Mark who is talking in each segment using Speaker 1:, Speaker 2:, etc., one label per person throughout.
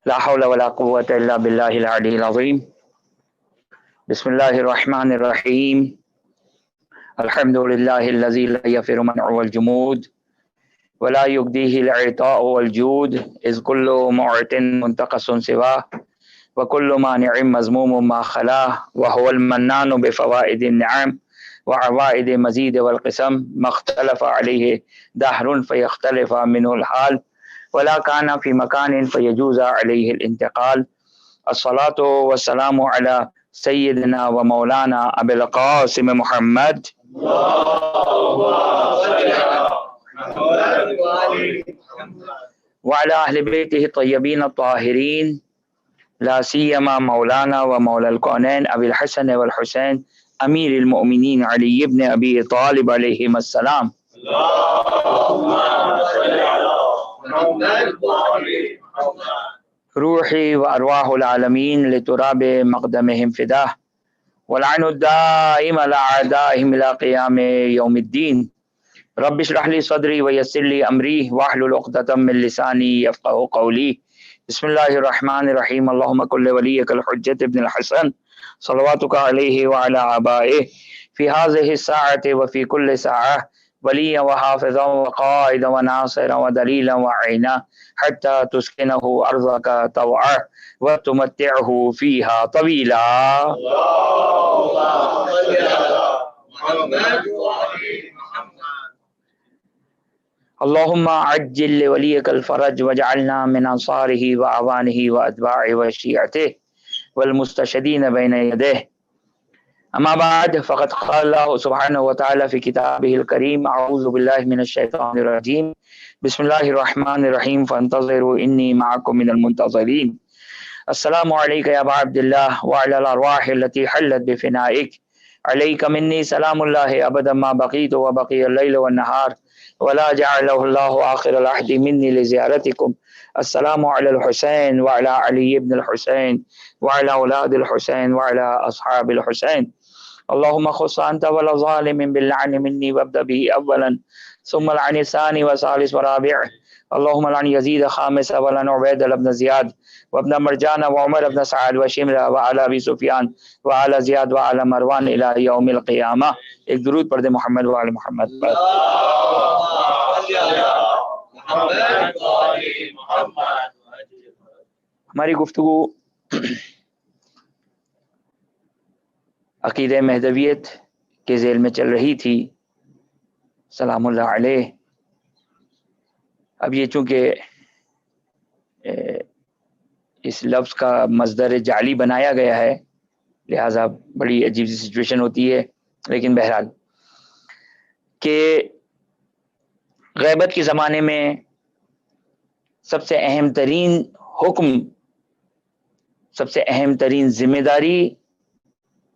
Speaker 1: لا حول ولا قوة إلا بالله العلي العظيم. بسم الله الرحمن الرحيم. الحمد لله الذي لا يفر منع والجمود ولا يقديه العطاء والجود، إذ كل معت منتقص سواه وكل مانع مذموم ما خلاه، وهو المنان بفوائد النعم وعوائد مزيد والقسم، ما اختلف عليه دهر فيختلف منه الحال ولا كان في مكان فيجوز عليه الانتقال. الصلاة والسلام على سيدنا ومولانا أبي القاسم محمد وعلى أهل بيته الطيبين الطاهرين، لا سيما مولانا ومولى الكونين أبي الحسن والحسين أمير المؤمنين علي بن أبي طالب عليهما السلام. روحي وأرواح العالمين لتراب مقدمهم فداه، والعين الدائم لأعدائهم إلى قيام يوم الدين. رب اشرح لي صدري ويسر لي أمري واحلل عقدة من لساني يفقهوا قولي. بسم الله الرحمن الرحيم. اللهم كن لوليك الحجة ابن الحسن صلواتك عليه وعلى آبائه في هذه الساعة وفي كل ساعة وليا وحافظا وقائدا وناصرا ودليلا وعينا حتى تسكنه أرضك طوعا وتمتعه فيها طويلا. اللهم عجل لوليك الفرج واجعلنا من أنصاره وأعوانه وأتباعه وشيعته والمستشهدين بين يديه. أما بعد، فقد قال الله سبحانه وتعالى في كتابه الكريم: أعوذ بالله من الشيطان الرجيم، بسم الله الرحمن الرحيم، فانتظروا إني معكم من المنتظرين. السلام عليك يا أبا عبد الله وعلى الأرواح التي حلت بفنائك. عليك مني سلام الله أبدا ما بقيت وبقي الليل والنهار، ولا جعله الله آخر العهد مني لزيارتكم. السلام على الحسين وعلى علي بن الحسين وعلى أولاد الحسين وعلى أصحاب الحسين. اللهم خص أنت ولا ظالم باللعن مني وابدأ به أولا ثم العن الثاني وثالث ورابع. اللهم لعن يزيد خامسا ولعن عبيد بن زياد وابن مرجان وعمر بن سعد وشمر وعلى أبي سفيان وعلى زياد وعلى مروان إلى يوم القيامة. ایک درود پڑھ دے محمد وعلى محمد پر. ہماری گفتگو عقیدہ مہدویت کے ذیل میں چل رہی تھی، سلام اللہ علیہ. اب یہ چونکہ اس لفظ کا مصدر جعلی بنایا گیا ہے، لہٰذا بڑی عجیب سی سچویشن ہوتی ہے. لیکن بہرحال کہ غیبت کے زمانے میں سب سے اہم ترین حکم، سب سے اہم ترین ذمہ داری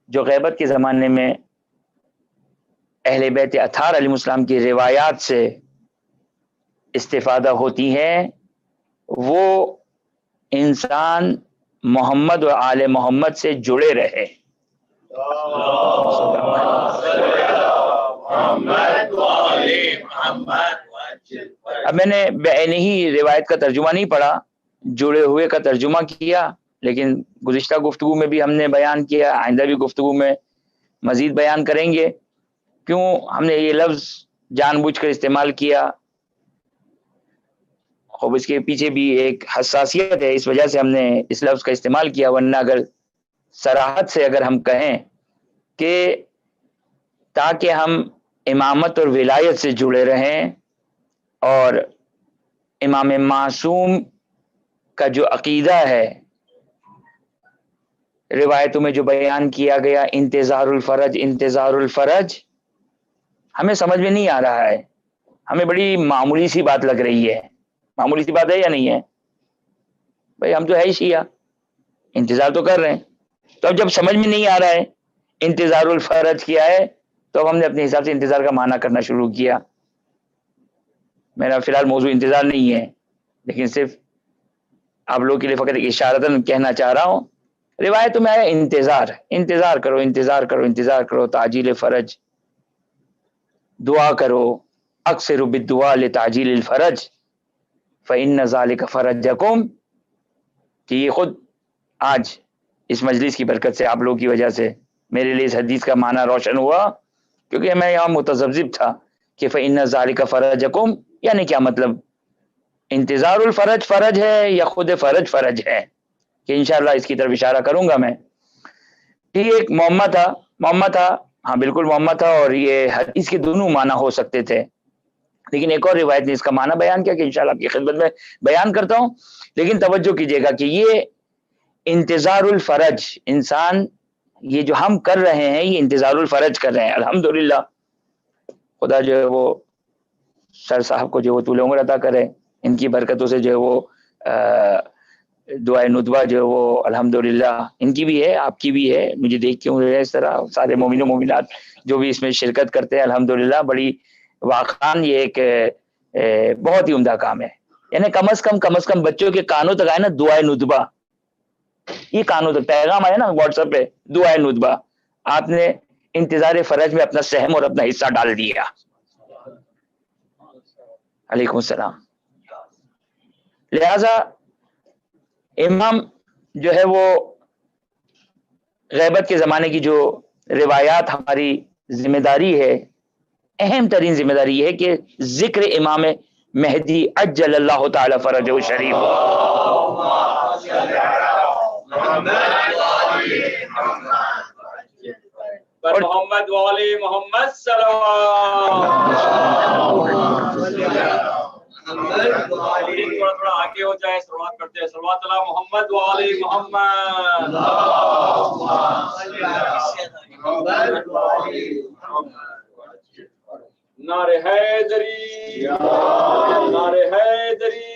Speaker 1: جو غیبت کے زمانے میں اہل بیت اطہار علیہ السلام کی روایات سے استفادہ ہوتی ہے، وہ انسان محمد و آل محمد سے جڑے رہے. اب میں نے بعینہ ہی روایت کا ترجمہ نہیں پڑھا، جڑے ہوئے کا ترجمہ کیا، لیکن گزشتہ گفتگو میں بھی ہم نے بیان کیا، آئندہ بھی گفتگو میں مزید بیان کریں گے کیوں ہم نے یہ لفظ جان بوجھ کر استعمال کیا. خوب اس کے پیچھے بھی ایک حساسیت ہے، اس وجہ سے ہم نے اس لفظ کا استعمال کیا. ورنہ اگر صراحت سے اگر ہم کہیں کہ تاکہ ہم امامت اور ولایت سے جڑے رہیں اور امام معصوم کا جو عقیدہ ہے روایتوں میں جو بیان کیا گیا، انتظار الفرج انتظار الفرج، ہمیں سمجھ میں نہیں آ رہا ہے، ہمیں بڑی معمولی سی بات لگ رہی ہے. معمولی سی بات ہے یا نہیں ہے بھائی؟ ہم تو ہے ہی شیعہ، انتظار تو کر رہے ہیں. تو اب جب سمجھ میں نہیں آ رہا ہے انتظار الفرج کیا ہے، تو ہم نے اپنے حساب سے انتظار کا معنی کرنا شروع کیا. میرا فی الحال موضوع انتظار نہیں ہے، لیکن صرف آپ لوگوں کے لیے فقط اشارتاً کہنا چاہ رہا ہوں. روایتوں میں آیا انتظار، انتظار کرو انتظار کرو انتظار کرو، تعجیل فرج، دعا کرو، اکثر بالدعاء لتعجیل الفرج فإن ذلك فرجکم، کہ یہ خود آج اس مجلس کی برکت سے، آپ لوگوں کی وجہ سے میرے لیے اس حدیث کا معنی روشن ہوا، کیونکہ میں یہاں متذبذب تھا کہ فَإِنَّ ذَلِكَ فَرَجَكُمْ، یعنی کیا مطلب، انتظار الفرج فرج ہے یا خود فرج فرج ہے؟ کہ انشاءاللہ اس کی طرف اشارہ کروں گا میں. یہ ایک معمہ تھا، ہاں بالکل معمہ تھا، اور یہ حدیث کے دونوں معنی ہو سکتے تھے، لیکن ایک اور روایت نے اس کا معنی بیان کیا کہ انشاءاللہ آپ کی خدمت میں بیان کرتا ہوں. لیکن توجہ کیجیے گا کہ یہ انتظار الفرج، انسان یہ جو ہم کر رہے ہیں یہ انتظار الفرج کر رہے ہیں. الحمدللہ خدا جو ہے وہ سر صاحب کو جو وہ طول عمر عطا کرے، ان کی برکتوں سے جو ہے وہ دعائے ندوہ جو ہے وہ الحمدللہ ان کی بھی ہے، آپ کی بھی ہے. مجھے دیکھ کے اس طرح سارے مومن و مومنات جو بھی اس میں شرکت کرتے ہیں الحمدللہ، بڑی واقعاً یہ ایک بہت ہی عمدہ کام ہے. یعنی کم از کم بچوں کے کانوں تک آئے نا دعائے ندبہ، یہ کانوں تک پیغام آیا نا واٹس ایپ پہ دعائے ندبہ، آپ نے انتظار فرج میں اپنا سہم اور اپنا حصہ ڈال دیا. علیکم السلام. لہذا امام جو ہے وہ غیبت کے زمانے کی جو روایات ہماری ذمہ داری ہے، اہم ترین ذمہ داری یہ ہے کہ ذکر امام مہدی عجل اللہ تعالی فرجہ شریف.
Speaker 2: محمد والی محمد تھوڑا آگے ہو جائے، شروعات کرتے ہیں صلوات اللہ محمد والی محمد. نعرہ حیدری، نعرہ حیدری،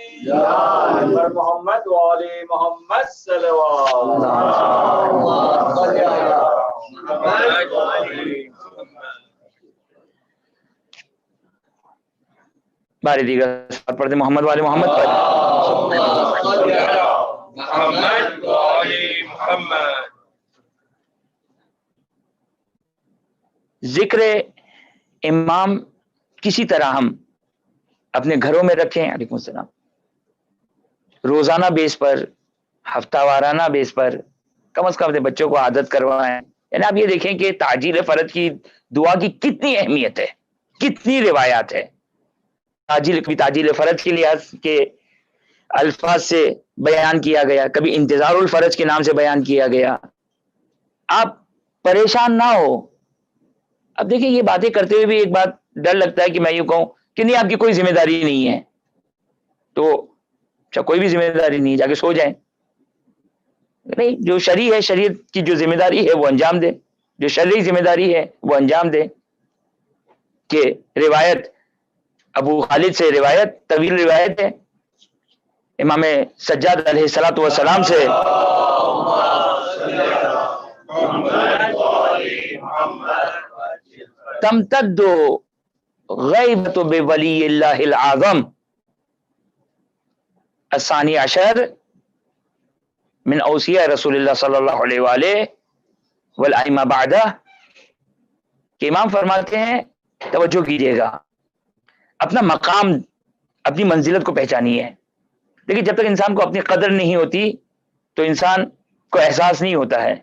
Speaker 2: پر محمد والی محمد صلوات.
Speaker 1: باری دیگر پڑھتے محمد والے محمد پر.
Speaker 2: محمد والی محمد.
Speaker 1: ذکر امام کسی طرح ہم اپنے گھروں میں رکھیں. علیکم السلام. روزانہ بیس پر، ہفتہ وارانہ بیس پر، کم از کم اپنے بچوں کو عادت کروائیں. یعنی آپ یہ دیکھیں کہ تعجیل فرج کی دعا کی کتنی اہمیت ہے، کتنی روایات ہے. تعجیل فرج کے لحاظ کے الفاظ سے بیان کیا گیا، کبھی انتظار الفرج کے نام سے بیان کیا گیا. آپ پریشان نہ ہو. اب دیکھیں یہ باتیں کرتے ہوئے بھی ایک بات ڈر لگتا ہے کہ میں یوں کہوں کہ نہیں آپ کی کوئی ذمہ داری نہیں ہے، تو اچھا کوئی بھی ذمہ داری نہیں، جا کے سو جائیں. نہیں، جو شرعی ہے، شریعت کی جو ذمہ داری ہے وہ انجام دے، جو شرعی ذمہ داری ہے وہ انجام دے. کہ روایت ابو خالد سے روایت، طویل روایت ہے امام سجاد علیہ الصلوۃ والسلام سے، تمتد غیبت بولی اللہ العظم الثانی عشر من اوصیاء رسول اللہ صلی اللہ علیہ وآلہ والائمہ بعدہ. کہ امام فرماتے ہیں، توجہ کیجیے گا، اپنا مقام، اپنی منزلت کو پہچانیے. لیکن جب تک انسان کو اپنی قدر نہیں ہوتی تو انسان کو احساس نہیں ہوتا ہے.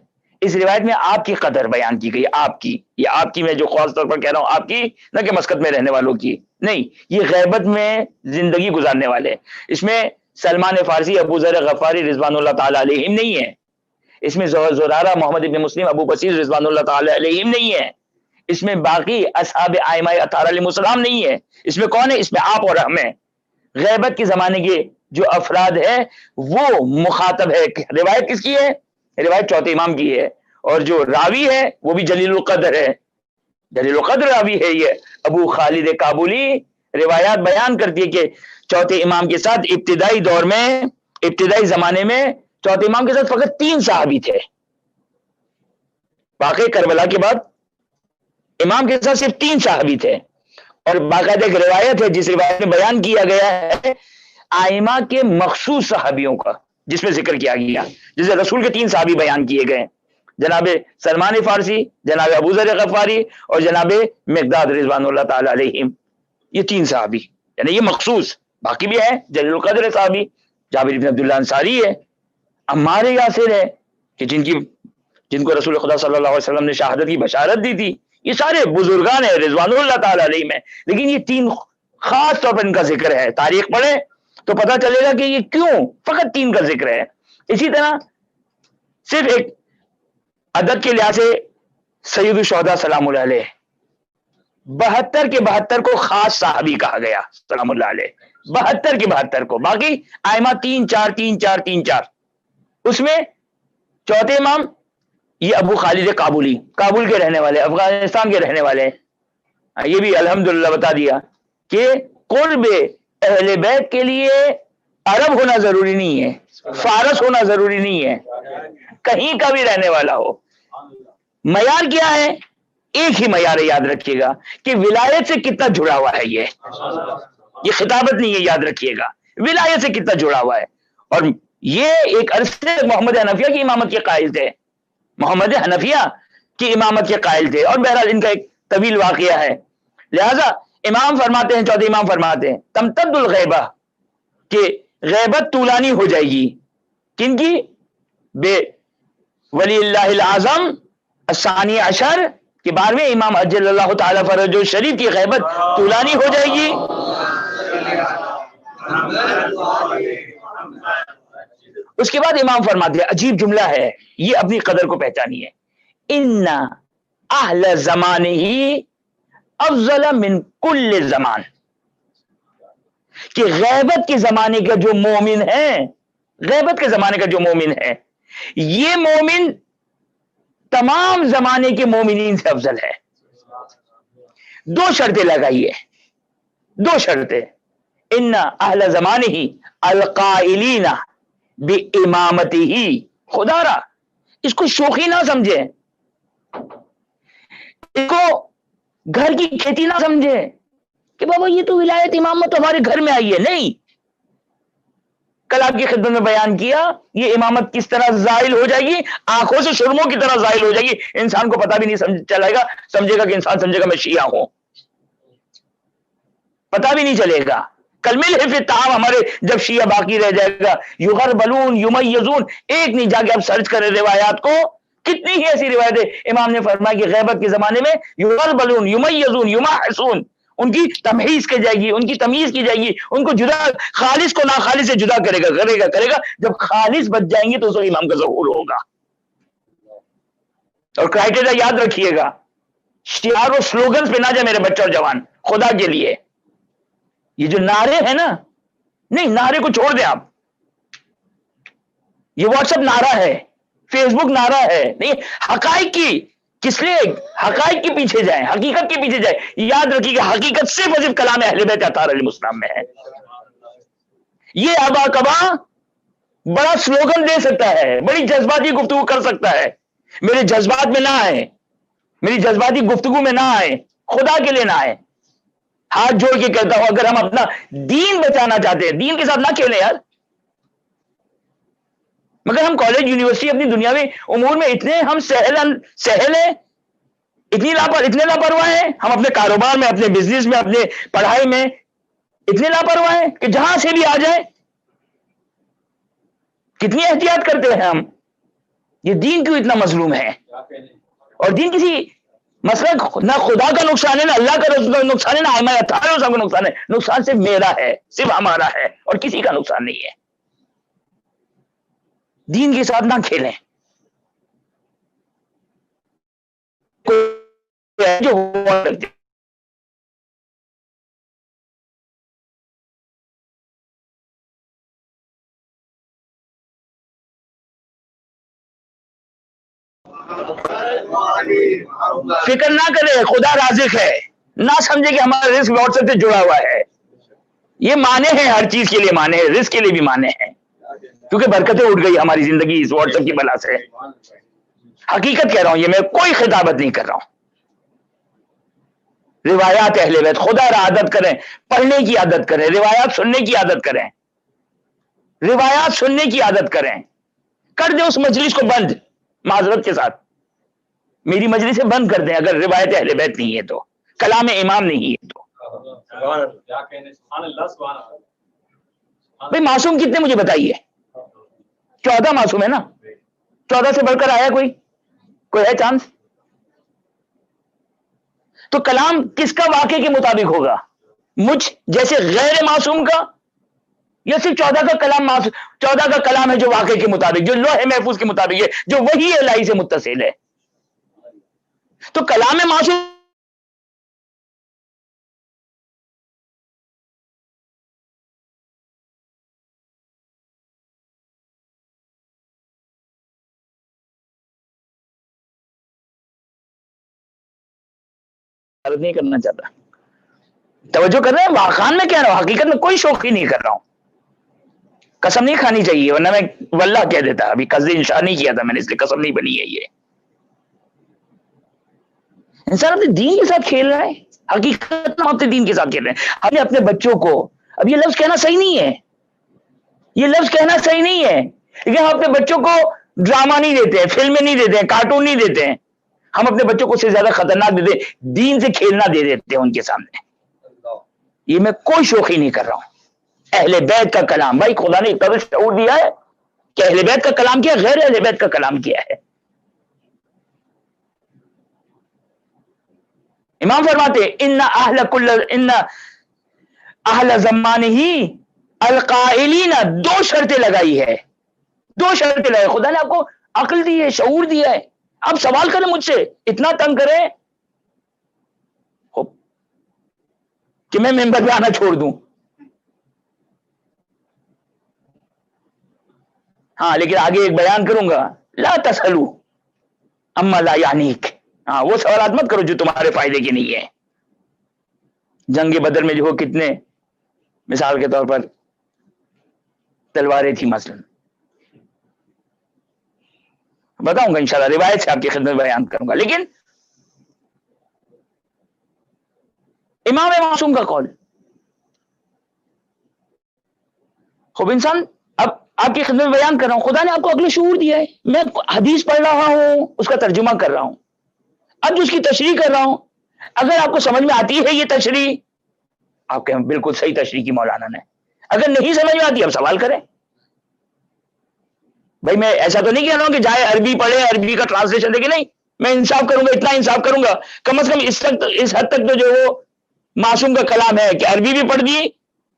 Speaker 1: اس روایت میں آپ کی قدر بیان کی گئی، آپ کی، یہ آپ کی، میں جو خاص طور پر کہہ رہا ہوں آپ کی، نہ کہ مسقط میں رہنے والوں کی نہیں، یہ غیبت میں زندگی گزارنے والے. اس میں سلمان فارسی، ابو ذر غفاری رضوان اللہ تعالی علیہم نہیں ہے. اس میں زرارہ محمد ابن مسلم ابو بصیر رضوان اللہ تعالی علیہم نہیں ہے. اس میں باقی اصحاب ائمہ اطہار علیہ السلام نہیں ہے. اس میں کون ہے؟ اس میں آپ اور ہم ہیں. غیبت کے زمانے کے جو افراد ہے وہ مخاطب ہے. روایت کس کی ہے؟ روایت چوتھے امام کی ہے، اور جو راوی ہے وہ بھی جلیل القدر ہے، جلیل القدر راوی ہے. یہ ابو خالد کابلی روایات بیان کرتی ہے کہ چوتھے امام کے ساتھ ابتدائی دور میں، ابتدائی زمانے میں چوتھے امام کے ساتھ فقط 3 صحابی تھے. واقعہ کربلا کے بعد امام کے ساتھ صرف 3 صحابی تھے. اور باقاعدہ ایک روایت ہے جس روایت میں بیان کیا گیا ہے آئمہ کے مخصوص صحابیوں کا، جس میں ذکر کیا گیا، جسے رسول کے 3 صحابی بیان کیے گئے، جناب سلمان فارسی، جناب ابو ذر غفاری اور جناب مقداد رضوان اللہ تعالی علیہم. یہ 3 صحابی، یعنی یہ مخصوص. باقی بھی ہے جلیل القدر صحابی، جابر بن عبداللہ انصاری ہے، عمار یاسر ہے کہ جن کو رسول خدا صلی اللہ علیہ وسلم نے شہادت کی بشارت دی تھی. یہ سارے بزرگان ہیں رضوان اللہ تعالی علیہ میں، لیکن یہ تین خاص طور پر ان کا ذکر ہے. تاریخ پڑھیں تو پتہ چلے گا کہ یہ کیوں فقط تین کا ذکر ہے. اسی طرح صرف ایک عدد کے لحاظ سے سید الشہداء سلام اللہ علیہ 72 کے 72 کو خاص صحابی کہا گیا سلام اللہ علیہ، 72 کے 72 کو. باقی ائمہ 3 4 3 4 3 4. اس میں چوتھے امام یہ ابو خالد کابلی، کابل کے رہنے والے، افغانستان کے رہنے والے. یہ بھی الحمدللہ بتا دیا کہ قرب اہل بیت کے لیے عرب ہونا ضروری نہیں ہے، فارس ہونا ضروری نہیں ہے، کہیں کا بھی رہنے والا ہو. معیار کیا ہے؟ ایک ہی معیار ہے، یاد رکھیے گا کہ ولایت سے کتنا جڑا ہوا ہے. یہ خطابت نہیں ہے، یاد رکھیے گا ولایت سے کتنا جڑا ہوا ہے. اور یہ ایک عرصے محمد حنفیہ کی امامت کے قائل تھے، محمد حنفیہ کی امامت کے قائل تھے. اور بہرحال ان کا ایک طویل واقعہ ہے. لہذا امام فرماتے ہیں، چوتھے امام فرماتے ہیں تمتد الغیبہ، کہ غیبت طولانی ہو جائے گی. کن کی؟ بے ولی اللہ الاعظم الثانی عشر کہ 12ویں امام عجل اللہ تعالی فرج الشریف کی غیبت طولانی ہو جائے گی. اس کے بعد امام فرماتے ہیں، عجیب جملہ ہے، یہ اپنی قدر کو پہچانی ہے، ان اہل زمانہ افضل من کل زمان، کہ غیبت کے زمانے کا جو مومن ہے، غیبت کے زمانے کا جو مومن ہے، یہ مومن تمام زمانے کے مومنین سے افضل ہے. 2 شرطیں لگائیے، 2 شرطیں. ان اہل زمانہ القائلین بامامتہ، خدا را اس کو شوخی نہ سمجھے، اس کو گھر کی کھیتی نہ سمجھے کہ بابا یہ تو ولایت امامت ہمارے گھر میں آئی ہے. نہیں، کل آپ کی خدمت میں بیان کیا یہ امامت کس طرح زائل ہو جائے گی، آنکھوں سے سرموں کی طرح زائل ہو جائے گی. انسان کو پتہ بھی نہیں چلے گا، سمجھے گا کہ انسان سمجھے گا میں شیعہ ہوں، پتہ بھی نہیں چلے گا. کلمہ الحفظ الطعام ہمارے جب شیعہ باقی رہ جائے گا، یغربلون یمیزون، ایک نہیں جا کے آپ سرچ کریں روایات کو، کتنی ہی ایسی روایتیں امام نے فرمایا کہ غیبت کے زمانے میں یغربلون یمیزون یمحصون، ان کی تمحیص کی جائے گی، ان کی تمیز کی جائے گی، ان کو جدا، خالص کو ناخالص سے جدا کرے گا. جب خالص بچ جائیں گے تو اس وقت امام کا ظہور ہوگا. اور کرائٹیریا یاد رکھیے گا، شعار و سلوگنز پہ نہ جائے میرے بچے اور جوان، خدا کے لیے یہ جو نعرے ہیں نا، نہیں نعرے کو چھوڑ دیں آپ، یہ واٹس ایپ نعرہ ہے، فیس بک نعرہ ہے، نہیں، حقائق کی کس لیے، حقائق کے پیچھے جائیں، حقیقت کے پیچھے جائیں. یاد رکھیے کہ حقیقت صرف اور صرف کلام اہل بیت اطہار علیہ السلام میں ہے. یہ ابا کبا بڑا سلوگن دے سکتا ہے، بڑی جذباتی گفتگو کر سکتا ہے، میرے جذبات میں نہ آئے، میری جذباتی گفتگو میں نہ آئے، خدا کے لیے نہ آئے. ہاتھ جوڑ کے کہتا ہوں اگر ہم اپنا دین بچانا چاہتے ہیں، دین کے ساتھ نہ کھیلیں یار. مگر ہم کالج یونیورسٹی اپنی دنیاوی امور میں اتنے ہم سہل ہیں، اتنے لاپرواہ ہیں، ہم اپنے کاروبار میں، اپنے بزنس میں، اپنے پڑھائی میں اتنے لاپرواہ ہیں کہ جہاں سے بھی آ جائے کتنی احتیاط کرتے ہیں ہم. یہ دین کیوں اتنا مظلوم ہے؟ اور دین کسی مثلا نہ خدا کا نقصان ہے، نہ اللہ کا نقصان ہے، نہ ائمہ اطہار کا نقصان ہے. نقصان صرف میرا ہے، صرف ہمارا ہے، اور کسی کا نقصان نہیں ہے. دین کے ساتھ نہ کھیلیں. جو فکر نہ کرے، خدا رازق ہے، نہ سمجھے کہ ہمارا رزق واٹس ایپ سے جڑا ہوا ہے. یہ مانے ہیں، ہر چیز کے لیے مانے ہیں، رزق کے لیے بھی مانے ہیں، کیونکہ برکتیں اٹھ گئی ہماری زندگی اس واٹس ایپ کی بلا سے. حقیقت کہہ رہا ہوں، یہ میں کوئی خطابت نہیں کر رہا ہوں. روایات اہل بیت خدا را عادت کریں، پڑھنے کی عادت کریں، روایات سننے کی عادت کریں، روایات سننے کی عادت کریں. کر دیں اس مجلس کو بند، معذرت کے ساتھ میری مجلسیں بند کر دیں اگر روایت اہل بیت نہیں ہے تو، کلام امام نہیں ہے تو. بھئی معصوم کتنے مجھے بتائیے، 14 معصوم ہے نا, 14 سے بڑھ کر آیا کوئی ہے چانس؟ تو کلام کس کا واقعے کے مطابق ہوگا؟ مجھ جیسے غیر معصوم کا, یا صرف 14 کا کلام 14 کا کلام ہے جو واقعے کے مطابق, جو لوح محفوظ کے مطابق ہے, جو وحی الہی سے متصل ہے؟ تو کلام معصوم نہیں کرنا چاہتا. توجہ کر رہے ہیں؟ واقعان میں کہہ رہا ہوں, حقیقت میں کوئی شوخی نہیں کر رہا ہوں. قسم نہیں کھانی چاہیے, ورنہ میں واللہ کہہ دیتا. ابھی قصدی انشاء نہیں کیا تھا میں نے, اس لیے قسم نہیں بنی ہے. یہ انسان اپنے دین کے ساتھ کھیل رہا ہے. حقیقت میں اپنے دین کے ساتھ کھیل رہے ہیں. ہم نے اپنے بچوں کو, اب یہ لفظ کہنا صحیح نہیں ہے, یہ لفظ کہنا صحیح نہیں ہے, لیکن ہم اپنے بچوں کو ڈرامہ نہیں دیتے ہیں, فلمیں نہیں دیتے ہیں, کارٹون نہیں دیتے ہیں. ہم اپنے بچوں کو اس سے زیادہ خطرناک دیتے ہیں, دین سے کھیلنا دے دیتے ہیں ان کے سامنے. یہ میں کوئی شوخی نہیں کر رہا ہوں. اہل بیت کا کلام, بھائی خدا نے اتنا شعور دیا ہے کہ اہل بیت کا کلام کیا, غیر اہل بیت کا کلام کیا ہے. امام فرماتے ان اہل زمانے ہی القائلین, 2 شرطیں لگائی ہے, 2 شرطیں لگائی. خدا نے آپ کو عقل دی ہے, شعور دیا ہے. آپ سوال کریں مجھ سے, اتنا تنگ کریں کہ میں ممبر پہ آنا چھوڑ دوں. ہاں لیکن آگے ایک بیان کروں گا, لا تسألوا اما لا یعنیک. ہاں وہ سوالات مت کرو جو تمہارے فائدے کے نہیں ہے. جنگ بدر میں جو کتنے مثال کے طور پر تلواریں تھی مثلا, بتاؤں گا انشاءاللہ, روایت سے آپ کی خدمت بیان کروں گا. لیکن امام معصوم کا قول, خوب انسان, اب آپ کی خدمت بیان کر رہا ہوں. خدا نے آپ کو عقل و شعور دیا ہے. میں حدیث پڑھ رہا ہوں, اس کا ترجمہ کر رہا ہوں, اب جو اس کی تشریح کر رہا ہوں, اگر آپ کو سمجھ میں آتی ہے یہ تشریح, آپ کہیں بالکل صحیح تشریح کی مولانا نے. اگر نہیں سمجھ میں آتی اب سوال کریں. بھائی میں ایسا تو نہیں کہہ رہا ہوں کہ جائے عربی پڑھے, عربی کا ٹرانسلیشن دیکھے, نہیں. میں انصاف کروں گا, اتنا انصاف کروں گا کم از کم اس حد تک تو جو وہ معصوم کا کلام ہے کہ عربی بھی پڑھ دی,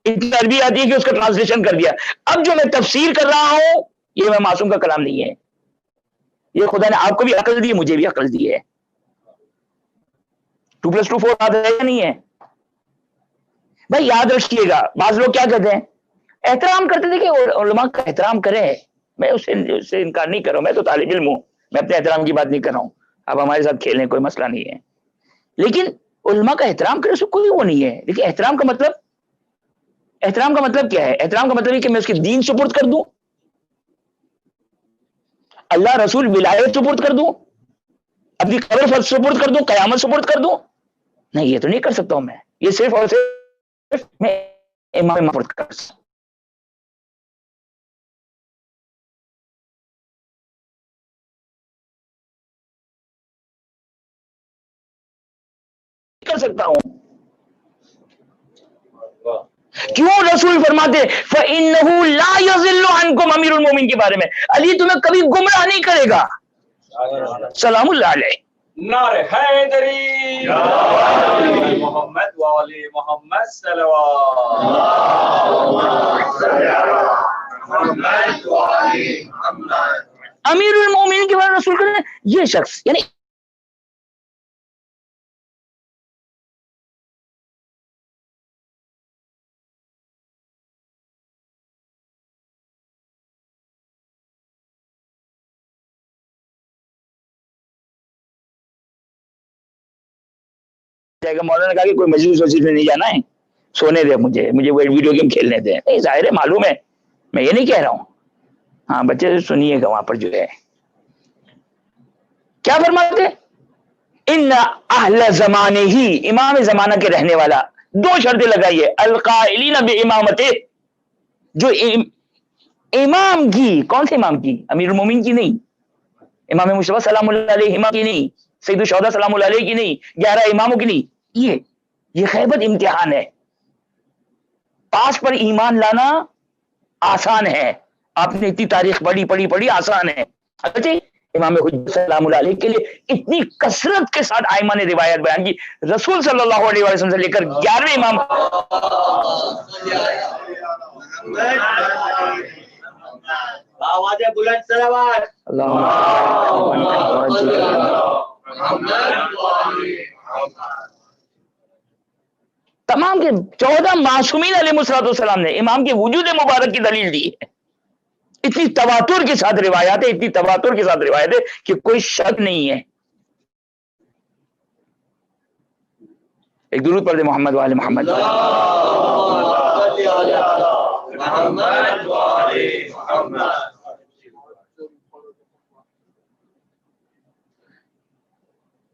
Speaker 1: اتنی عربی آتی ہے کہ اس کا ٹرانسلیشن کر دیا. اب جو میں تفسیر کر رہا ہوں یہ میں معصوم کا کلام نہیں ہے. یہ خدا نے آپ کو بھی عقل دی ہے, مجھے بھی عقل دی ہے. 2+2 4 ہے یا نہیں ہے؟ بھائی یاد رکھیے گا, بعض لوگ کیا کہتے ہیں, احترام کرتے تھے کہ علماء کا احترام کریں. میں اس سے انکار نہیں کر رہا ہوں, میں تو طالب علم ہوں, میں اپنے احترام کی بات نہیں کر رہا ہوں. آپ ہمارے ساتھ کھیلیں, کوئی مسئلہ نہیں ہے. لیکن علماء کا احترام کرے, اس کو کوئی وہ نہیں ہے. لیکن احترام کا مطلب کیا ہے؟ احترام کا مطلب یہ کہ میں اس کے دین سپرد کر دوں, اللہ رسول ولایت سپرد کر دوں, اپنی قبر سپرد کر دوں, قیامت سپرد کر دوں. نہیں, یہ تو نہیں کر سکتا ہوں میں. یہ صرف اور صرف میں امام سپرد کر سکتا ہوں. کیوں رسول فرماتے فَإِنَّهُ لَا يَضِلُّ عَنْكُمْ امیر المومنین کے بارے میں, علی تمہیں کبھی گمراہ نہیں کرے گا. سلام اللہ علیہ.
Speaker 2: نعرہ حیدری محمد والی محمد صلوات.
Speaker 1: امیر المومنین کے بارے میں رسول کریں, یہ شخص یعنی جائے گا. مولانا نے کہا کہ کوئی مجلس وجلس میں نہیں جانا ہے, سونے دے, مجھے ویڈیو گیم کھیلنے دے. نہیں, ظاہر ہے, معلوم ہے, میں یہ نہیں کہہ رہا ہوں. ہاں بچے سنیے گا, وہاں پر جو ہے کیا فرماتے, ان اہل زمانے ہی, امام زمانہ کے رہنے والا, 2 شرطیں لگائیے. القائلین بامامتہ, جو امام کی, کون سے امام کی؟ امیر المومنین کی نہیں, امام مصطفیٰ سلام اللہ علیہ امام کی نہیں, سید الشہداء سلام اللہ علیہ کی نہیں, 11 اماموں کی نہیں. یہ خیبت امتحان ہے. پاس پر ایمان لانا آسان ہے, آپ نے اتنی تاریخ پڑھی آسان ہے. اچھا امام حجت سلام اللہ علیہ کے لیے اتنی کثرت کے ساتھ ائمہ نے روایت بیان کی. رسول صلی اللہ علیہ وسلم سے لے کر 11ویں امام
Speaker 2: آواز بلند صلوات
Speaker 1: تمام کے 14 معصومین علیہ الصلوۃ والسلام نے امام کے وجود مبارک کی دلیل دی ہے. اتنی تواتر کے ساتھ روایات ہے، اتنی تواتر کے ساتھ روایت ہے کہ کوئی شک نہیں ہے. ایک درود پڑھ دے محمد وآل محمد.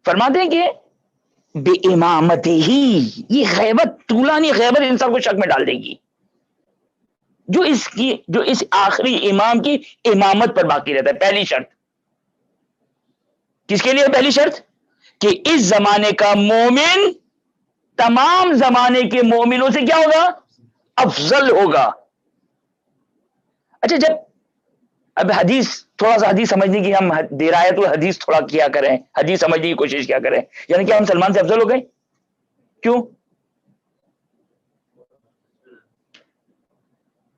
Speaker 1: فرماتے ہیں کہ بے امامت ہی، یہ غیبت، طولانی غیبت انسان کو شک میں ڈال دے گی. جو اس آخری امام کی امامت پر باقی رہتا ہے. پہلی شرط کس کے لیے؟ پہلی شرط کہ اس زمانے کا مومن تمام زمانے کے مومنوں سے کیا ہوگا؟ افضل ہوگا. اچھا جب اب حدیث، تھوڑا سا حدیث سمجھنے کی ہم درایت الحدیث تھوڑا کیا کریں، حدیث سمجھنے کی کوشش کیا کریں. یعنی کہ ہم سلمان سے افضل ہو گئے؟ کیوں؟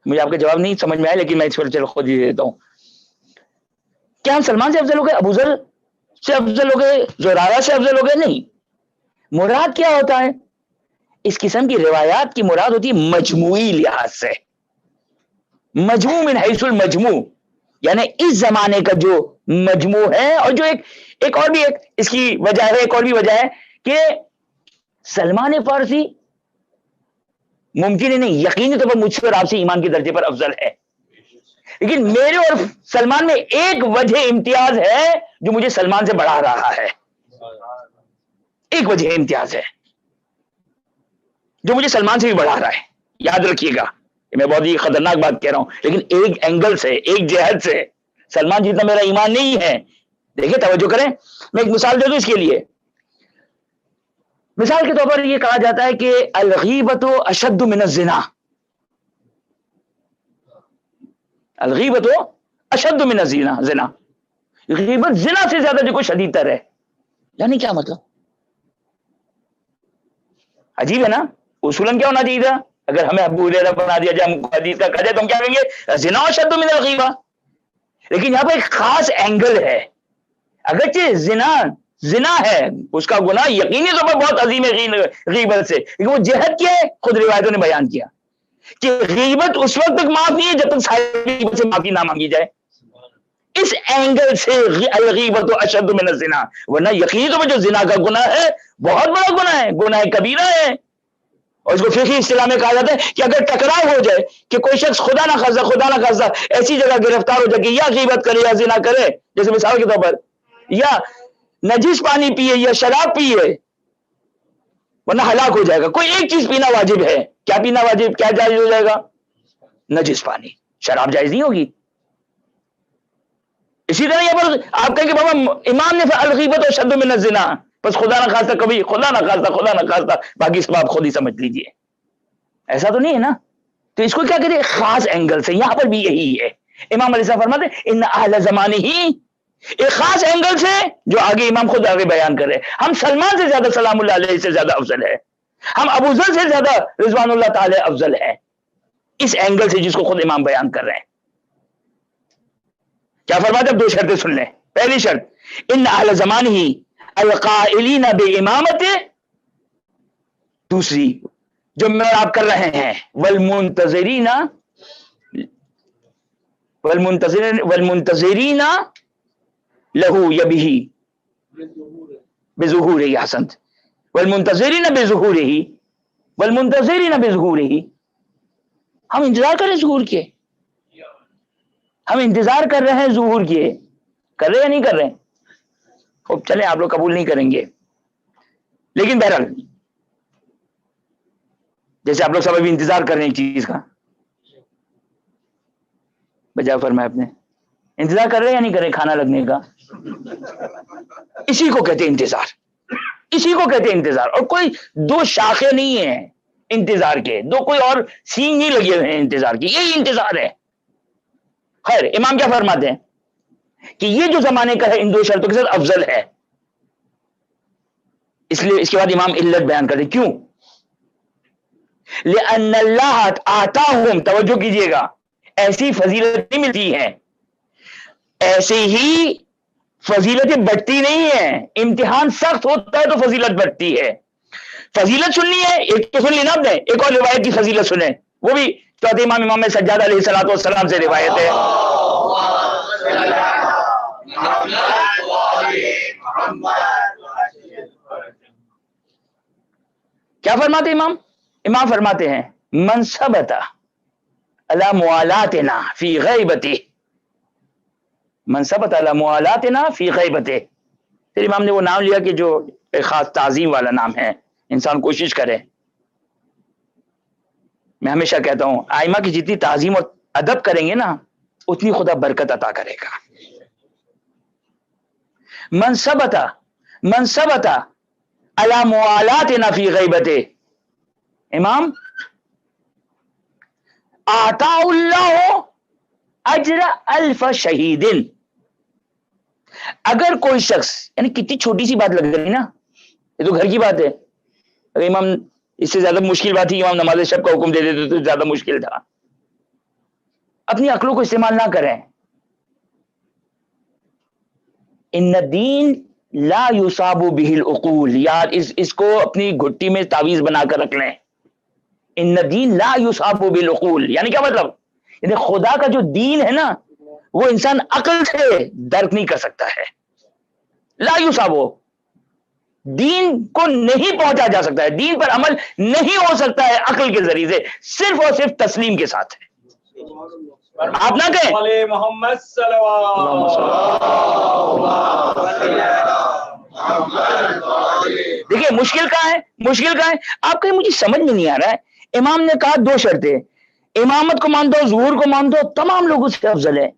Speaker 1: مجھے آپ کا جواب نہیں سمجھ میں آیا، لیکن میں اس پر چلو خود ہی دیتا ہوں. کیا ہم سلمان سے افضل ہو گئے؟ ابو ذر سے افضل ہو گئے؟ زرارہ سے افضل ہو گئے؟ نہیں. مراد کیا ہوتا ہے؟ اس قسم کی روایات کی مراد ہوتی ہے مجموعی لحاظ سے، مجموع من حیث المجموع، یعنی اس زمانے کا جو مجموع ہے. اور جو ایک اور بھی اس کی وجہ ہے، ایک اور بھی وجہ ہے کہ سلمان فارسی ممکن ہے نہیں، یقینی طور پر مجھ سے اور آپ سے ایمان کے درجے پر افضل ہے، لیکن میرے اور سلمان میں ایک وجہ امتیاز ہے جو مجھے سلمان سے بڑھا رہا ہے. ایک وجہ امتیاز ہے جو مجھے سلمان سے بھی بڑھا رہا ہے. یاد رکھیے گا، میں بہت ہی خطرناک بات کہہ رہا ہوں، لیکن ایک اینگل سے، ایک جہت سے سلمان جتنا میرا ایمان نہیں ہے. دیکھیں توجہ کریں، میں ایک مثال دے دوں اس کے لیے. مثال کے طور پر یہ کہا جاتا ہے کہ الغیبت اشد من الزنا، الغیبت اشد من الزنا، زنا، غیبت زنا سے زیادہ جو کوئی شدید تر ہے. یعنی کیا مطلب؟ عجیب ہے نا. اصولاً کیا ہونا چاہیے تھا؟ اگر ہمیں ابو ہریرہ بنا دیا جائے، ہم حدیث کا کہہ جائے تو ہم کیا کہیں گے؟ زنا اشد من الغیبہ. لیکن یہاں پہ ایک خاص اینگل ہے. اگرچہ زنا ہے، اس کا گناہ یقینی طور پر بہت عظیم ہے غیبت سے، لیکن وہ جہت کیا ہے؟ خود روایتوں نے بیان کیا کہ غیبت اس وقت تک معاف نہیں ہے جب تک صاحب غیبت سے معافی نہ مانگی جائے. اس اینگل سے الغیبت اشد من الزنا، ورنہ یقینی طور پر جو زنا کا گناہ ہے بہت بڑا گناہ ہے، گناہ کبیرہ ہے. اور اس کو فقہی اصطلاح میں کہا جاتا ہے کہ اگر ٹکراؤ ہو جائے کہ کوئی شخص خدا نہ خاصہ ایسی جگہ گرفتار ہو جائے کہ یا غیبت کرے یا زنا کرے، جیسے مثال کے طور پر یا نجس پانی پیے یا شراب پیے، ورنہ ہلاک ہو جائے گا. کوئی ایک چیز پینا واجب ہے. کیا پینا واجب؟ کیا جائز ہو جائے گا؟ نجس پانی. شراب جائز نہیں ہوگی. اسی طرح یہاں پر آپ کہیں کہ بابا امام نے الغیبت اشد من الزنا، بس خدا نہ خاصہ کبھی، خدا نہ خاصہ باقی سب آپ خود ہی سمجھ لیجئے. ایسا تو نہیں ہے نا. تو اس کو کیا کہتے ہیں؟ خاص اینگل سے. یہاں پر بھی یہی ہے. امام علیہ السلام فرماتے ہیں ان اہل زمانے ہی، ایک خاص اینگل سے جو آگے امام خود آگے بیان کر رہے ہیں. ہم سلمان سے زیادہ سلام اللہ علیہ سے زیادہ افضل ہے، ہم ابو ذر سے زیادہ رضوان اللہ تعالی افضل ہے. اس اینگل سے جس کو خود امام بیان کر رہے ہیں. کیا فرماتے ہیں؟ اب دو شرطیں سن لیں. پہلی شرط ان اہل زمان ہی القائلین بامامت، دوسری جو میں آپ کر رہے ہیں والمنتظرین لہو یبہی بظہورہ، حسنت، والمنتظرین بظہورہ. ہم انتظار کر رہے ہیں ظہور کے، ہم انتظار کر رہے ہیں ظہور کے. کر رہے یا نہیں کر رہے؟ خوب چلیں، آپ لوگ قبول نہیں کریں گے، لیکن بہرحال جیسے آپ لوگ سب ابھی انتظار کر رہے ہیں چیز کا، بجا فرمایا آپ نے انتظار کر رہے ہیں یا نہیں کر رہے کھانا لگنے کا؟ اسی کو کہتے ہیں انتظار، اسی کو کہتے ہیں انتظار. اور کوئی دو شاخیں نہیں ہیں انتظار کے، دو کوئی اور سین نہیں لگے ہوئے ہیں انتظار کی. یہی انتظار ہے. خیر امام کیا فرماتے ہیں کہ یہ جو زمانے کا ہے ان دو شرطوں کے ساتھ افضل ہے. اس لیے اس کے بعد امام علت بیان کرتے کیوں؟ لأن اللہ آتاہم، توجہ کیجئے گا، ایسی فضیلت نہیں ملتی ہے، ایسے ہی فضیلتیں بڑھتی نہیں ہیں، امتحان سخت ہوتا ہے تو فضیلت بڑھتی ہے. فضیلت سننی ہے ایک تو سن لینا آپ نے، ایک اور روایت کی فضیلت سنیں، وہ بھی چوتھے امام سجاد علیہ الصلوۃ والسلام سے روایت ہے. کیا فرماتے امام؟ امام فرماتے ہیں من ثبت علی موالاتنا فی غیبتہ، من ثبت علی موالاتنا فی غیبتہ. پھر امام نے وہ نام لیا کہ جو ایک خاص تعظیم والا نام ہے، انسان کوشش کرے. میں ہمیشہ کہتا ہوں ائمہ کی جتنی تعظیم اور ادب کریں گے نا اتنی خدا برکت عطا کرے گا. من ثبت علی موالاتنا فی غیبتہ، امام آتا اللہ اجر الف شہید. اگر کوئی شخص، یعنی کتنی چھوٹی سی بات لگ رہی نا، یہ تو گھر کی بات ہے، اگر امام اس سے زیادہ مشکل بات تھی امام نماز شب کا حکم دے دیتے تو زیادہ مشکل تھا. اپنی عقلوں کو استعمال نہ کریں. ان الدین لا یصاب به العقول، یار اس کو اپنی گھٹی میں تعویذ بنا کر رکھ لیں. ان الدین لا یصاب بالعقول، یعنی کیا مطلب؟ یعنی خدا کا جو دین ہے نا وہ انسان عقل سے درک نہیں کر سکتا ہے. لا یصاب، دین کو نہیں پہنچا جا سکتا ہے، دین پر عمل نہیں ہو سکتا ہے عقل کے ذریعے سے، صرف اور صرف تسلیم کے ساتھ ہے. آپ نہ کہیں
Speaker 2: محمد
Speaker 1: دیکھیے مشکل کہاں ہے، مشکل کہاں ہے؟ آپ کہیں مجھے سمجھ میں نہیں آ رہا ہے. امام نے کہا دو شرطیں، امامت کو مان دو، ظہور کو مان دو، تمام لوگوں سے افضل ہے.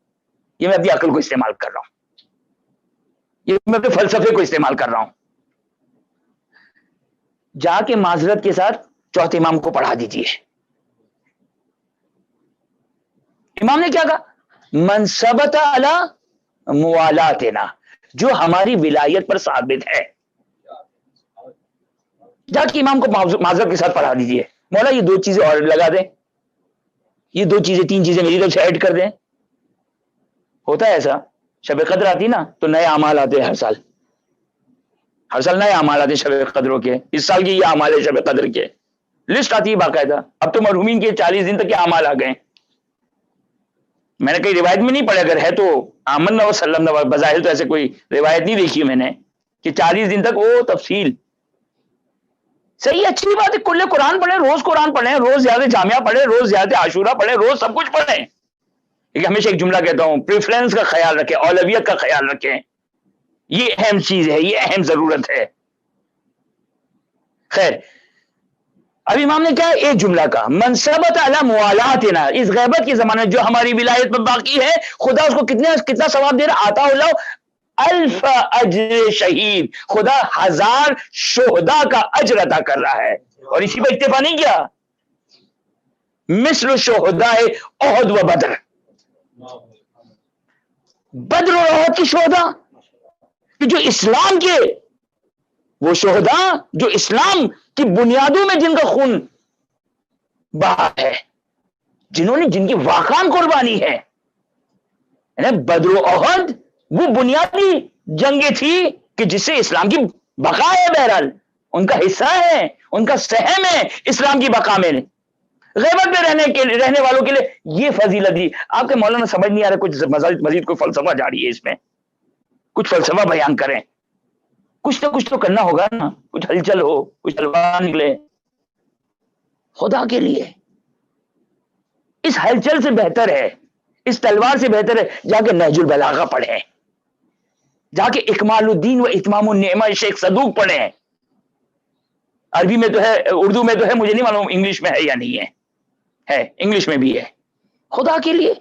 Speaker 1: یہ میں اپنی عقل کو استعمال کر رہا ہوں، یہ میں اپنے فلسفے کو استعمال کر رہا ہوں. جا کے معذرت کے ساتھ چوتھے امام کو پڑھا دیجیے. امام نے کیا کہا؟ من ثبت علی موالاتنا، جو ہماری ولایت پر ثابت ہے. جا کے امام کو معذرت کے ساتھ پڑھا دیجیے، مولا یہ دو چیزیں اور لگا دیں، یہ دو چیزیں تین چیزیں میری طرف سے ایڈ کر دیں. ہوتا ہے ایسا، شب قدر آتی نا تو نئے اعمال آتے ہیں، ہر سال نئے اعمال آتے ہیں شب قدروں کے. اس سال کی یہ اعمال ہے شب قدر کے، لسٹ آتی ہے باقاعدہ. اب تو مرحومین کے 40 دن تک کے اعمال آ گئے. میں نے کئی روایت میں نہیں پڑھا، اگر ہے تو آمنا وسلم، بظاہر تو ایسے کوئی روایت نہیں دیکھی میں نے کہ 40 دن تک وہ تفصیل. صحیح، اچھی بات ہے، کل قرآن پڑھیں، روز قرآن پڑھیں، روز زیادہ جامعہ پڑھیں، روز زیادہ عاشورہ پڑھیں، روز سب کچھ پڑھیں. لیکن ہمیشہ ایک جملہ کہتا ہوں، پریفرنس کا خیال رکھیں، اولویت کا خیال رکھیں. یہ اہم چیز ہے، یہ اہم ضرورت ہے. خیر، اب امام نے کیا ایک جملہ کا من ثبت علی موالاتنا، اس غیبت کے زمانے جو ہماری ولایت پر باقی ہے، خدا اس کو کتنا ثواب دے رہا؟ آتا اللہ الف اجر شہید، خدا 1000 شہداء کا اجر عطا کر رہا ہے. اور اسی پر اکتفا نہیں کیا، مثل شہداء احد و بدر، بدر اور احد کی شہداء کہ جو اسلام کے، وہ شہداء جو اسلام کی بنیادوں میں جن کا خون بہا ہے، جنہوں نے جن کی واقعان قربانی ہے. بدر و احد وہ بنیادی جنگیں تھی کہ جس سے اسلام کی بقا ہے، بہرحال ان کا حصہ ہے، ان کا سہم ہے اسلام کی بقا میں. غیبت میں رہنے والوں کے لیے یہ فضیلت دی. آپ کے مولانا سمجھ نہیں آ رہا، کچھ مزید کوئی فلسفہ جاری ہے اس میں، کچھ فلسفہ بیان کریں، کچھ نہ کچھ تو کرنا ہوگا نا، کچھ ہلچل ہو، کچھ تلوار نکلے خدا کے لیے. اس ہلچل سے بہتر ہے، اس تلوار سے بہتر ہے جا کے نہج البلاغہ پڑھیں، جا کے اکمال الدین و اتمام النعمہ شیخ صدوق پڑھیں. عربی میں تو ہے، اردو میں تو ہے، مجھے نہیں معلوم انگلش میں ہے یا نہیں ہے انگلش میں بھی ہے. خدا کے لیے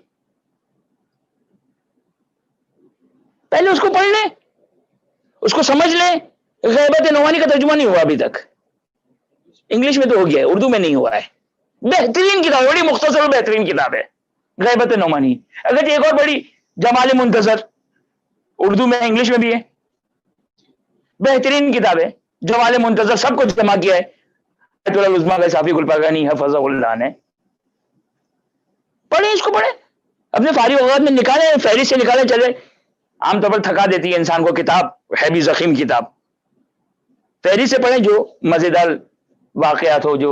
Speaker 1: پہلے اس کو پڑھ لیں، اس کو سمجھ لیں. غیبت نعمانی کا ترجمہ نہیں ہوا ابھی تک، انگلش میں تو ہو گیا ہے، اردو میں نہیں ہوا ہے. بہترین کتاب، بڑی مختصر اور بہترین کتاب ہے. غیبت نعمانی. اگر ایک اور بڑی جمال منتظر اردو میں انگلش میں بھی ہے, بہترین کتاب ہے جمال منتظر, سب کچھ جمع کیا ہے آیت اللہ العظمیٰ کا صافی گلپاگانی حفظہ اللہ نے. پڑھیں اس کو, پڑھیں اپنے فارغ اوقات میں, نکالیں فہرست سے نکالیں چلے. عام طور پر تھکا دیتی ہے انسان کو کتاب, ہے بھی ضخیم کتاب, فہرست سے پڑھیں جو مزیدار واقعات ہو, جو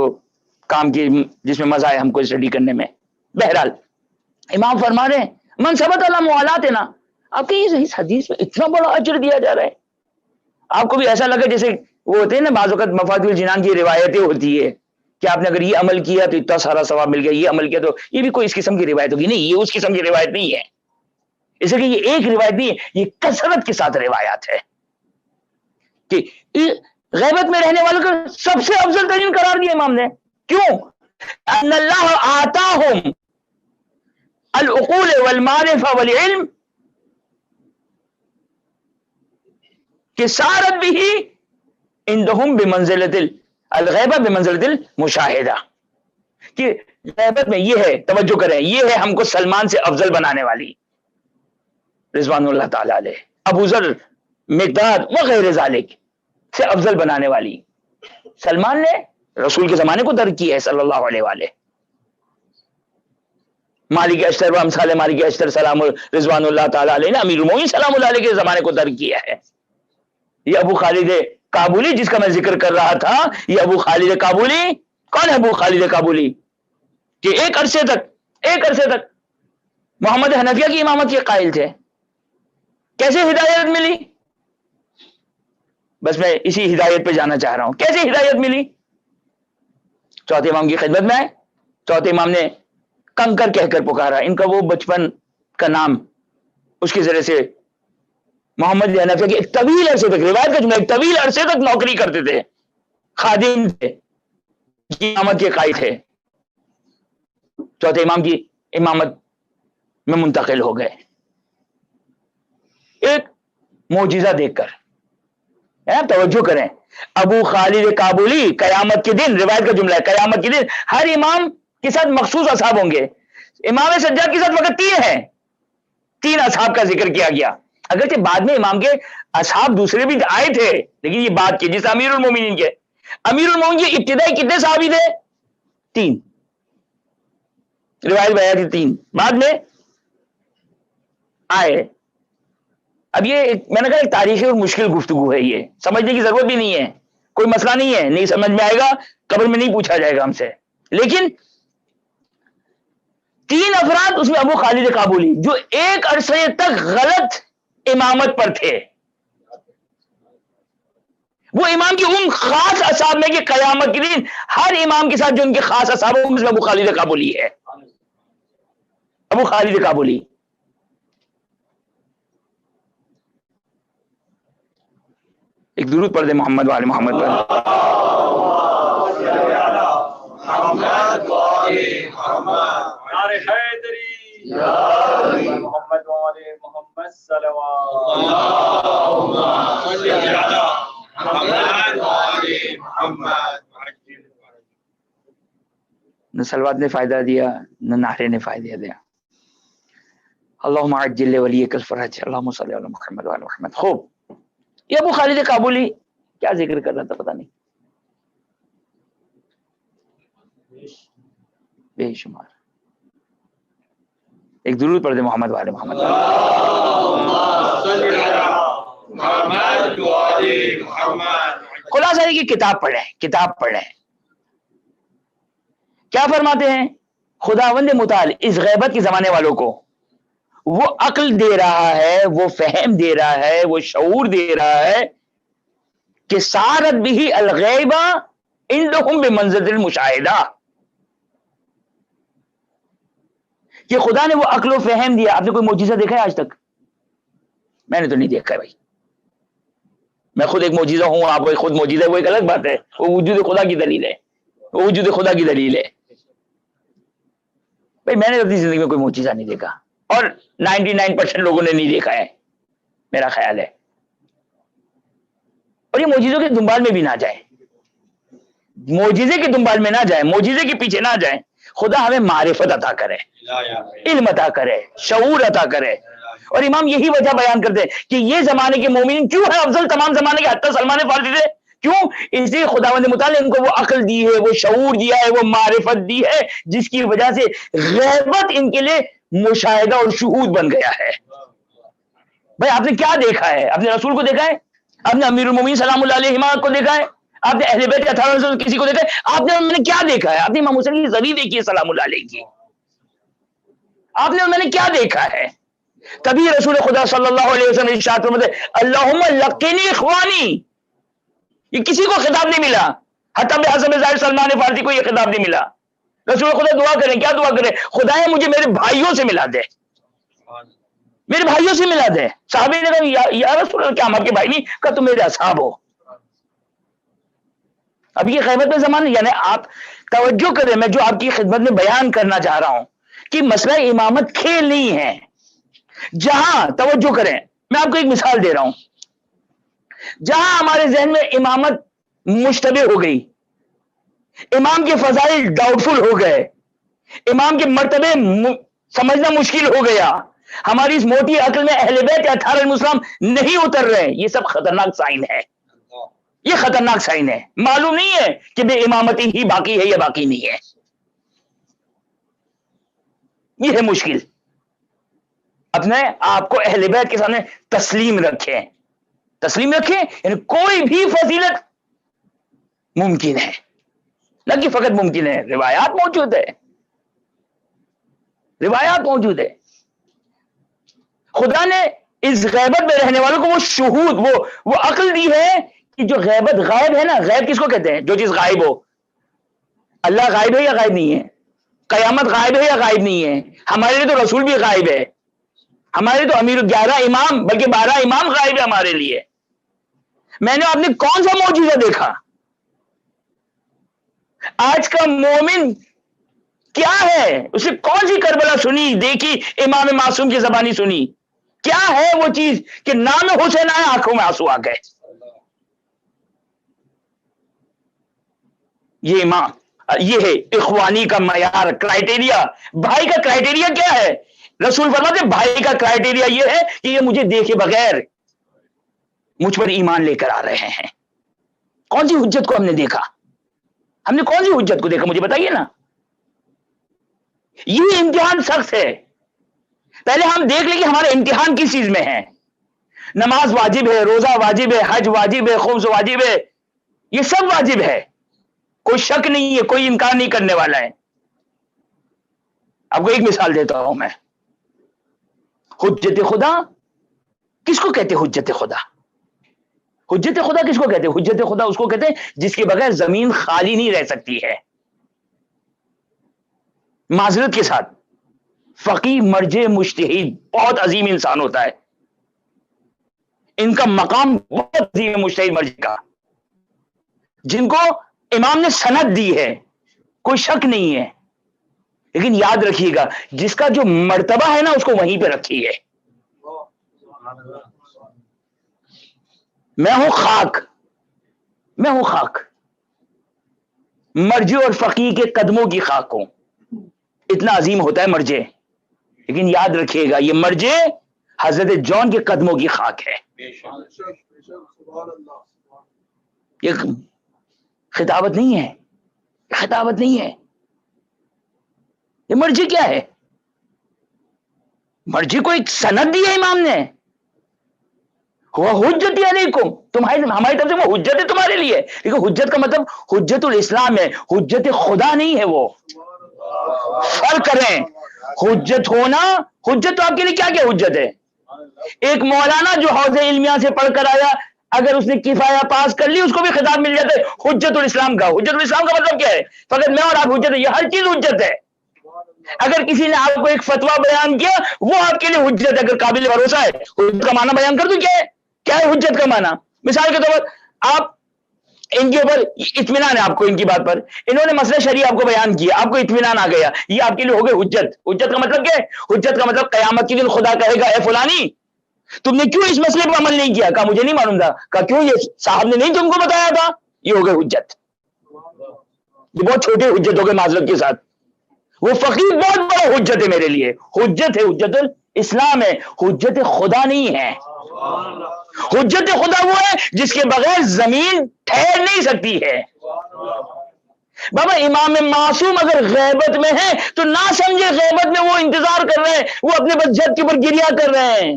Speaker 1: کام کی, جس میں مزہ ہے ہم کو اسٹڈی کرنے میں. بہرحال امام فرما رہے ہیں من ثبت علی موالاتنا, آپ کے اس حدیث میں اتنا بڑا اجر دیا جا رہا ہے, آپ کو بھی ایسا لگا جیسے وہ ہوتے ہیں نا بعض اوقات مفاتیح الجنان کی روایتیں ہوتی ہے کہ آپ نے اگر یہ عمل کیا تو اتنا سارا ثواب مل گیا, یہ عمل کیا تو, یہ بھی کوئی اس قسم کی روایت ہوگی. نہیں, یہ اس قسم کی روایت نہیں ہے, اس لیے کہ یہ ایک روایت نہیں ہے, یہ کثرت کے ساتھ روایات ہے کہ غیبت میں رہنے والوں کو سب سے افضل ترین قرار دیا امام نے. کیوں؟ ان اللہ آتاہم العقول والمعرفہ والعلم کہ سارت بھی عندہم بمنزلۃ الغیبہ بمنزلۃ المشاہدہ, کہ غیبت میں یہ ہے, توجہ کریں, یہ ہے ہم کو سلمان سے افضل بنانے والی, رضوان اللہ تعالی علیہ, ابو ذر, مقداد وغیرہ ذالک سے افضل بنانے والی. سلمان نے رسول کے زمانے کو درک کیا ہے صلی اللہ علیہ وآلہ. مالک اشتر و امثال مالک اشتر سلام رضوان اللہ تعالی علیہ نے امیر المومنین سلام اللہ علیہ کے زمانے کو درک کیا ہے. یہ ابو خالد کابلی جس کا میں ذکر کر رہا تھا, یہ ابو خالد کابلی کون ہے؟ ابو خالد کابلی کہ ایک عرصے تک محمد حنفیہ کی امامت کے قائل تھے. کیسے ہدایت ملی؟ بس میں اسی ہدایت پہ جانا چاہ رہا ہوں. کیسے ہدایت ملی؟ چوتھے امام کی خدمت میں آئے, چوتھے امام نے کنکر کہہ کر پکارا. ان کا وہ بچپن کا نام, اس کے ذریعے سے محمد حنفیہ کی ایک طویل عرصے تک, روایت کا جملہ, ایک طویل عرصے تک نوکری کرتے تھے, خادم تھے, امامت کے قائد تھے. چوتھے امام کی امامت میں منتقل ہو گئے ایک معجزہ دیکھ کر. توجہ کریں, ابو خالد کابلی قیامت کے دن, روایت کا جملہ ہے, قیامت کے دن ہر امام کے ساتھ مخصوص اصحاب ہوں گے. امام سجاد کے ساتھ وقت 3 ہیں, 3 اصحاب کا ذکر کیا گیا. اگرچہ بعد میں امام کے اصحاب دوسرے بھی آئے تھے, لیکن یہ بات کی جس امیر المومنین کے, امیر المومنین کے ابتدائی کتنے صحابی تھے؟ 3, روایت میں آئی تھی 3, بعد میں آئے. اب یہ میں نے کہا ایک تاریخی اور مشکل گفتگو ہے, یہ سمجھنے کی ضرورت بھی نہیں ہے, کوئی مسئلہ نہیں ہے, نہیں سمجھ میں آئے گا قبر میں نہیں پوچھا جائے گا ہم سے. لیکن 3 افراد اس میں ابو خالد کابلی جو ایک عرصے تک غلط امامت پر تھے, وہ امام کی ان خاص اصحاب میں کہ قیامت کے دن ہر امام کے ساتھ جو ان کے خاص اصحاب ہیں, اس میں ابو خالد کابلی ہے. ابو خالد کابلی ایک درود پڑھ دے محمد وآل محمد پر.
Speaker 2: محمد وآل محمد صلوات.
Speaker 1: نہ صلوات نے فائدہ دیا, نہ نعرے نے فائدہ دیا. اللہم عجل ولیک الفرج, اللہم صلی علی محمد وآل محمد. خوب, یہ ابو خالد کابلی کیا ذکر کر رہا تھا پتہ نہیں, بے شمار. ایک درود پڑھ دے محمد وآل محمد. خلاصہ ہے کہ کتاب پڑھیں. کیا فرماتے ہیں خداوند متعال اس غیبت کے زمانے والوں کو وہ عقل دے رہا ہے, وہ فہم دے رہا ہے, وہ شعور دے رہا ہے کہ سارت بھی الغیبہ عندہم بمنزلۃ المشاہدہ, کہ خدا نے وہ عقل و فہم دیا. آپ نے کوئی معجزہ دیکھا ہے آج تک؟ میں نے تو نہیں دیکھا ہے بھائی. میں خود ایک معجزہ ہوں, آپ خود معجزہ, وہ ایک الگ بات ہے, وہ وجود خدا کی دلیل ہے, وہ وجود خدا کی دلیل ہے. بھائی میں نے اپنی زندگی میں کوئی معجزہ نہیں دیکھا, اور 99% لوگوں نے نہیں دیکھا ہے میرا خیال ہے. اور یہ معجزوں کے دنبال میں بھی نہ جائیں, معجزے کے دنبال میں نہ جائیں, معجزے کے پیچھے نہ جائیں. خدا ہمیں معرفت عطا کرے، علم عطا کرے، شعور عطا کرے. اور امام یہی وجہ بیان کرتے ہیں کہ یہ زمانے کے مومنین کیوں ہے افضل تمام زمانے کے، حتی سلمان فارسی سے. کیوں؟ اس لیے خداوند متعال ان کو وہ عقل دی ہے، وہ شعور دیا ہے، وہ معرفت دی ہے، جس کی وجہ سے غیبت ان کے لیے مشاہدہ اور شہود بن گیا ہے. بھائی آپ نے کیا دیکھا ہے؟ آپ نے رسول کو دیکھا ہے؟ آپ نے امیر المومنین سلام اللہ علیہ کو دیکھا ہے؟ آپ نے اہل بیت 18 کسی کو دیکھا ہے؟ آپ نے ان میں کیا دیکھا ہے؟ آپ نے امام حسین کی زری دیکھی ہے سلام اللہ علیہ کی، آپ نے ان میں کیا دیکھا ہے؟ تبھی رسول خدا صلی اللہ علیہ وسلم ارشاد فرماتے اللہم لقنی اخوانی. یہ کسی کو خطاب نہیں ملا، حتی بحسب ظاہر سلمان فارسی کو یہ خطاب نہیں ملا. رسول خدا دعا کریں، کیا دعا کریں؟ خدایا مجھے میرے بھائیوں سے ملا دے، میرے بھائیوں سے ملا دے. صحابی نے کہا یا رسول اللہ کیا ہم آپ کے بھائی نہیں؟ کہا تم میرے اصحاب ہو. اب یہ غیبت میں زمانہ، یعنی آپ توجہ کریں، میں جو آپ کی خدمت میں بیان کرنا چاہ رہا ہوں کہ مسئلہ امامت کھیل نہیں ہے. جہاں توجہ کریں، میں آپ کو ایک مثال دے رہا ہوں، جہاں ہمارے ذہن میں امامت مشتبہ ہو گئی، امام کے فضائل ڈاؤٹ فل ہو گئے، امام کے مرتبے سمجھنا مشکل ہو گیا، ہماری اس موٹی عقل میں اہل بیت 18 مسلم نہیں اتر رہے، یہ سب خطرناک سائن ہے. یہ خطرناک سائن ہے. معلوم نہیں ہے کہ بے امامتی ہی باقی ہے یا باقی نہیں ہے. یہ ہے مشکل. اپنے آپ کو اہل بیت کے سامنے تسلیم رکھیں، تسلیم رکھیں، یعنی کوئی بھی فضیلت ممکن ہے، نہ کہ فقط ممکن ہے، روایات موجود ہے، روایات موجود ہے. خدا نے اس غیبت میں رہنے والوں کو وہ شہود، وہ عقل دی ہے کہ جو غیبت غائب ہے نا، غیب کس کو کہتے ہیں؟ جو چیز غائب ہو. اللہ غائب ہے یا غائب نہیں ہے؟ قیامت غائب ہے یا غائب نہیں ہے؟ ہمارے لیے تو رسول بھی غائب ہے، ہمارے لیے تو امیر 11 امام بلکہ 12 امام غائب ہے ہمارے لیے. میں نے آپ نے کون سا معجزہ دیکھا؟ آج کا مومن کیا ہے؟ اسے کون سی کربلا سنی دیکھی، امام معصوم کی زبانی سنی؟ کیا ہے وہ چیز کہ نام حسین آیا آنکھوں میں آنسو آ گئے؟ یہ امام، یہ ہے اخوانی کا معیار، کرائٹیریا. بھائی کا کرائٹیریا کیا ہے؟ رسول فرماتے بھائی کا کرائٹیریا یہ ہے کہ یہ مجھے دیکھے بغیر مجھ پر ایمان لے کر آ رہے ہیں. کون سی حجت کو ہم نے دیکھا؟ ہم نے کون سی حجت کو دیکھا؟ مجھے بتائیے نا. یہ امتحان سخت ہے. پہلے ہم دیکھ لیں کہ ہمارا امتحان کس چیز میں ہے. نماز واجب ہے، روزہ واجب ہے، حج واجب ہے، خمس واجب ہے، یہ سب واجب ہے، کوئی شک نہیں ہے، کوئی انکار نہیں کرنے والا ہے. آپ کو ایک مثال دیتا ہوں میں. حجت خدا کس کو کہتے ہیں؟ حجت خدا، حجت خدا کس کو کہتے ہیں؟ حجت خدا اس کو کہتے ہیں جس کے بغیر زمین خالی نہیں رہ سکتی ہے. معذرت کے ساتھ، فقیہ، مرجع، مجتہد بہت عظیم انسان ہوتا ہے، ان کا مقام بہت عظیم ہے، مجتہد مرجع کا، جن کو امام نے سند دی ہے، کوئی شک نہیں ہے. لیکن یاد رکھیے گا جس کا جو مرتبہ ہے نا اس کو وہیں پہ رکھیے. میں ہوں خاک، میں ہوں خاک، مرجع اور فقیہ کے قدموں کی خاک ہوں. اتنا عظیم ہوتا ہے مرجع. لیکن یاد رکھیے گا یہ مرجع حضرت جون کے قدموں کی خاک ہے. یہ خطابت نہیں ہے، خطابت نہیں ہے. یہ مرجع کیا ہے؟ مرجع کو ایک سند دی ہے امام نے، وہ حجت علیکم، ہماری طرف سے وہ حجت ہے تمہارے لیے. لیکن حجت کا مطلب حجت الاسلام ہے، حجت خدا نہیں ہے. وہ فرق کریں. حجت ہونا، حجت تو آپ کے لیے کیا کیا حجت ہے؟ ایک مولانا جو حوض علمیہ سے پڑھ کر آیا، اگر اس نے کفایہ پاس کر لی اس کو بھی خطاب مل جاتا ہے حجت الاسلام کا. حجت الاسلام کا مطلب کیا ہے؟ فقط میں اور آپ حجت ہے، یہ ہر چیز حجت ہے. اگر کسی نے آپ کو ایک فتویٰ بیان کیا وہ آپ کے لیے حجت ہے، اگر قابل بھروسہ ہے. حجت کا معنی بیان کر دوں کیا ہے حجت کا معنی؟ مثال کے طور پر آپ ان کے اوپر اطمینان ہے آپ کو، ان کی بات پر انہوں نے مسئلہ شرعی آپ کو بیان کیا، آپ کو اطمینان آ گیا، یہ آپ کے لیے ہو گئے حجت. حجت کا مطلب کیا ہے؟ حجت کا مطلب قیامت کے دن خدا کہے گا اے فلانی تم نے کیوں اس مسئلے پر عمل نہیں کیا؟ کہا مجھے نہیں معلوم تھا. کہا کیوں؟ یہ صاحب نے نہیں تم کو بتایا تھا. یہ ہو گئے حجت. یہ بہت چھوٹے حجت ہو گئے معذرت کے ساتھ. وہ فقیر بہت بڑا حجت ہے میرے لیے، حجت ہے، حجت الاسلام ہے، حجت خدا نہیں ہے۔ حجت خدا وہ ہے جس کے بغیر زمین ٹھہر نہیں سکتی ہے۔ بابا امام معصوم اگر غیبت میں ہے تو نہ سمجھے غیبت میں وہ انتظار کر رہے ہیں، وہ اپنے بس جد کے اوپر گریا کر رہے ہیں۔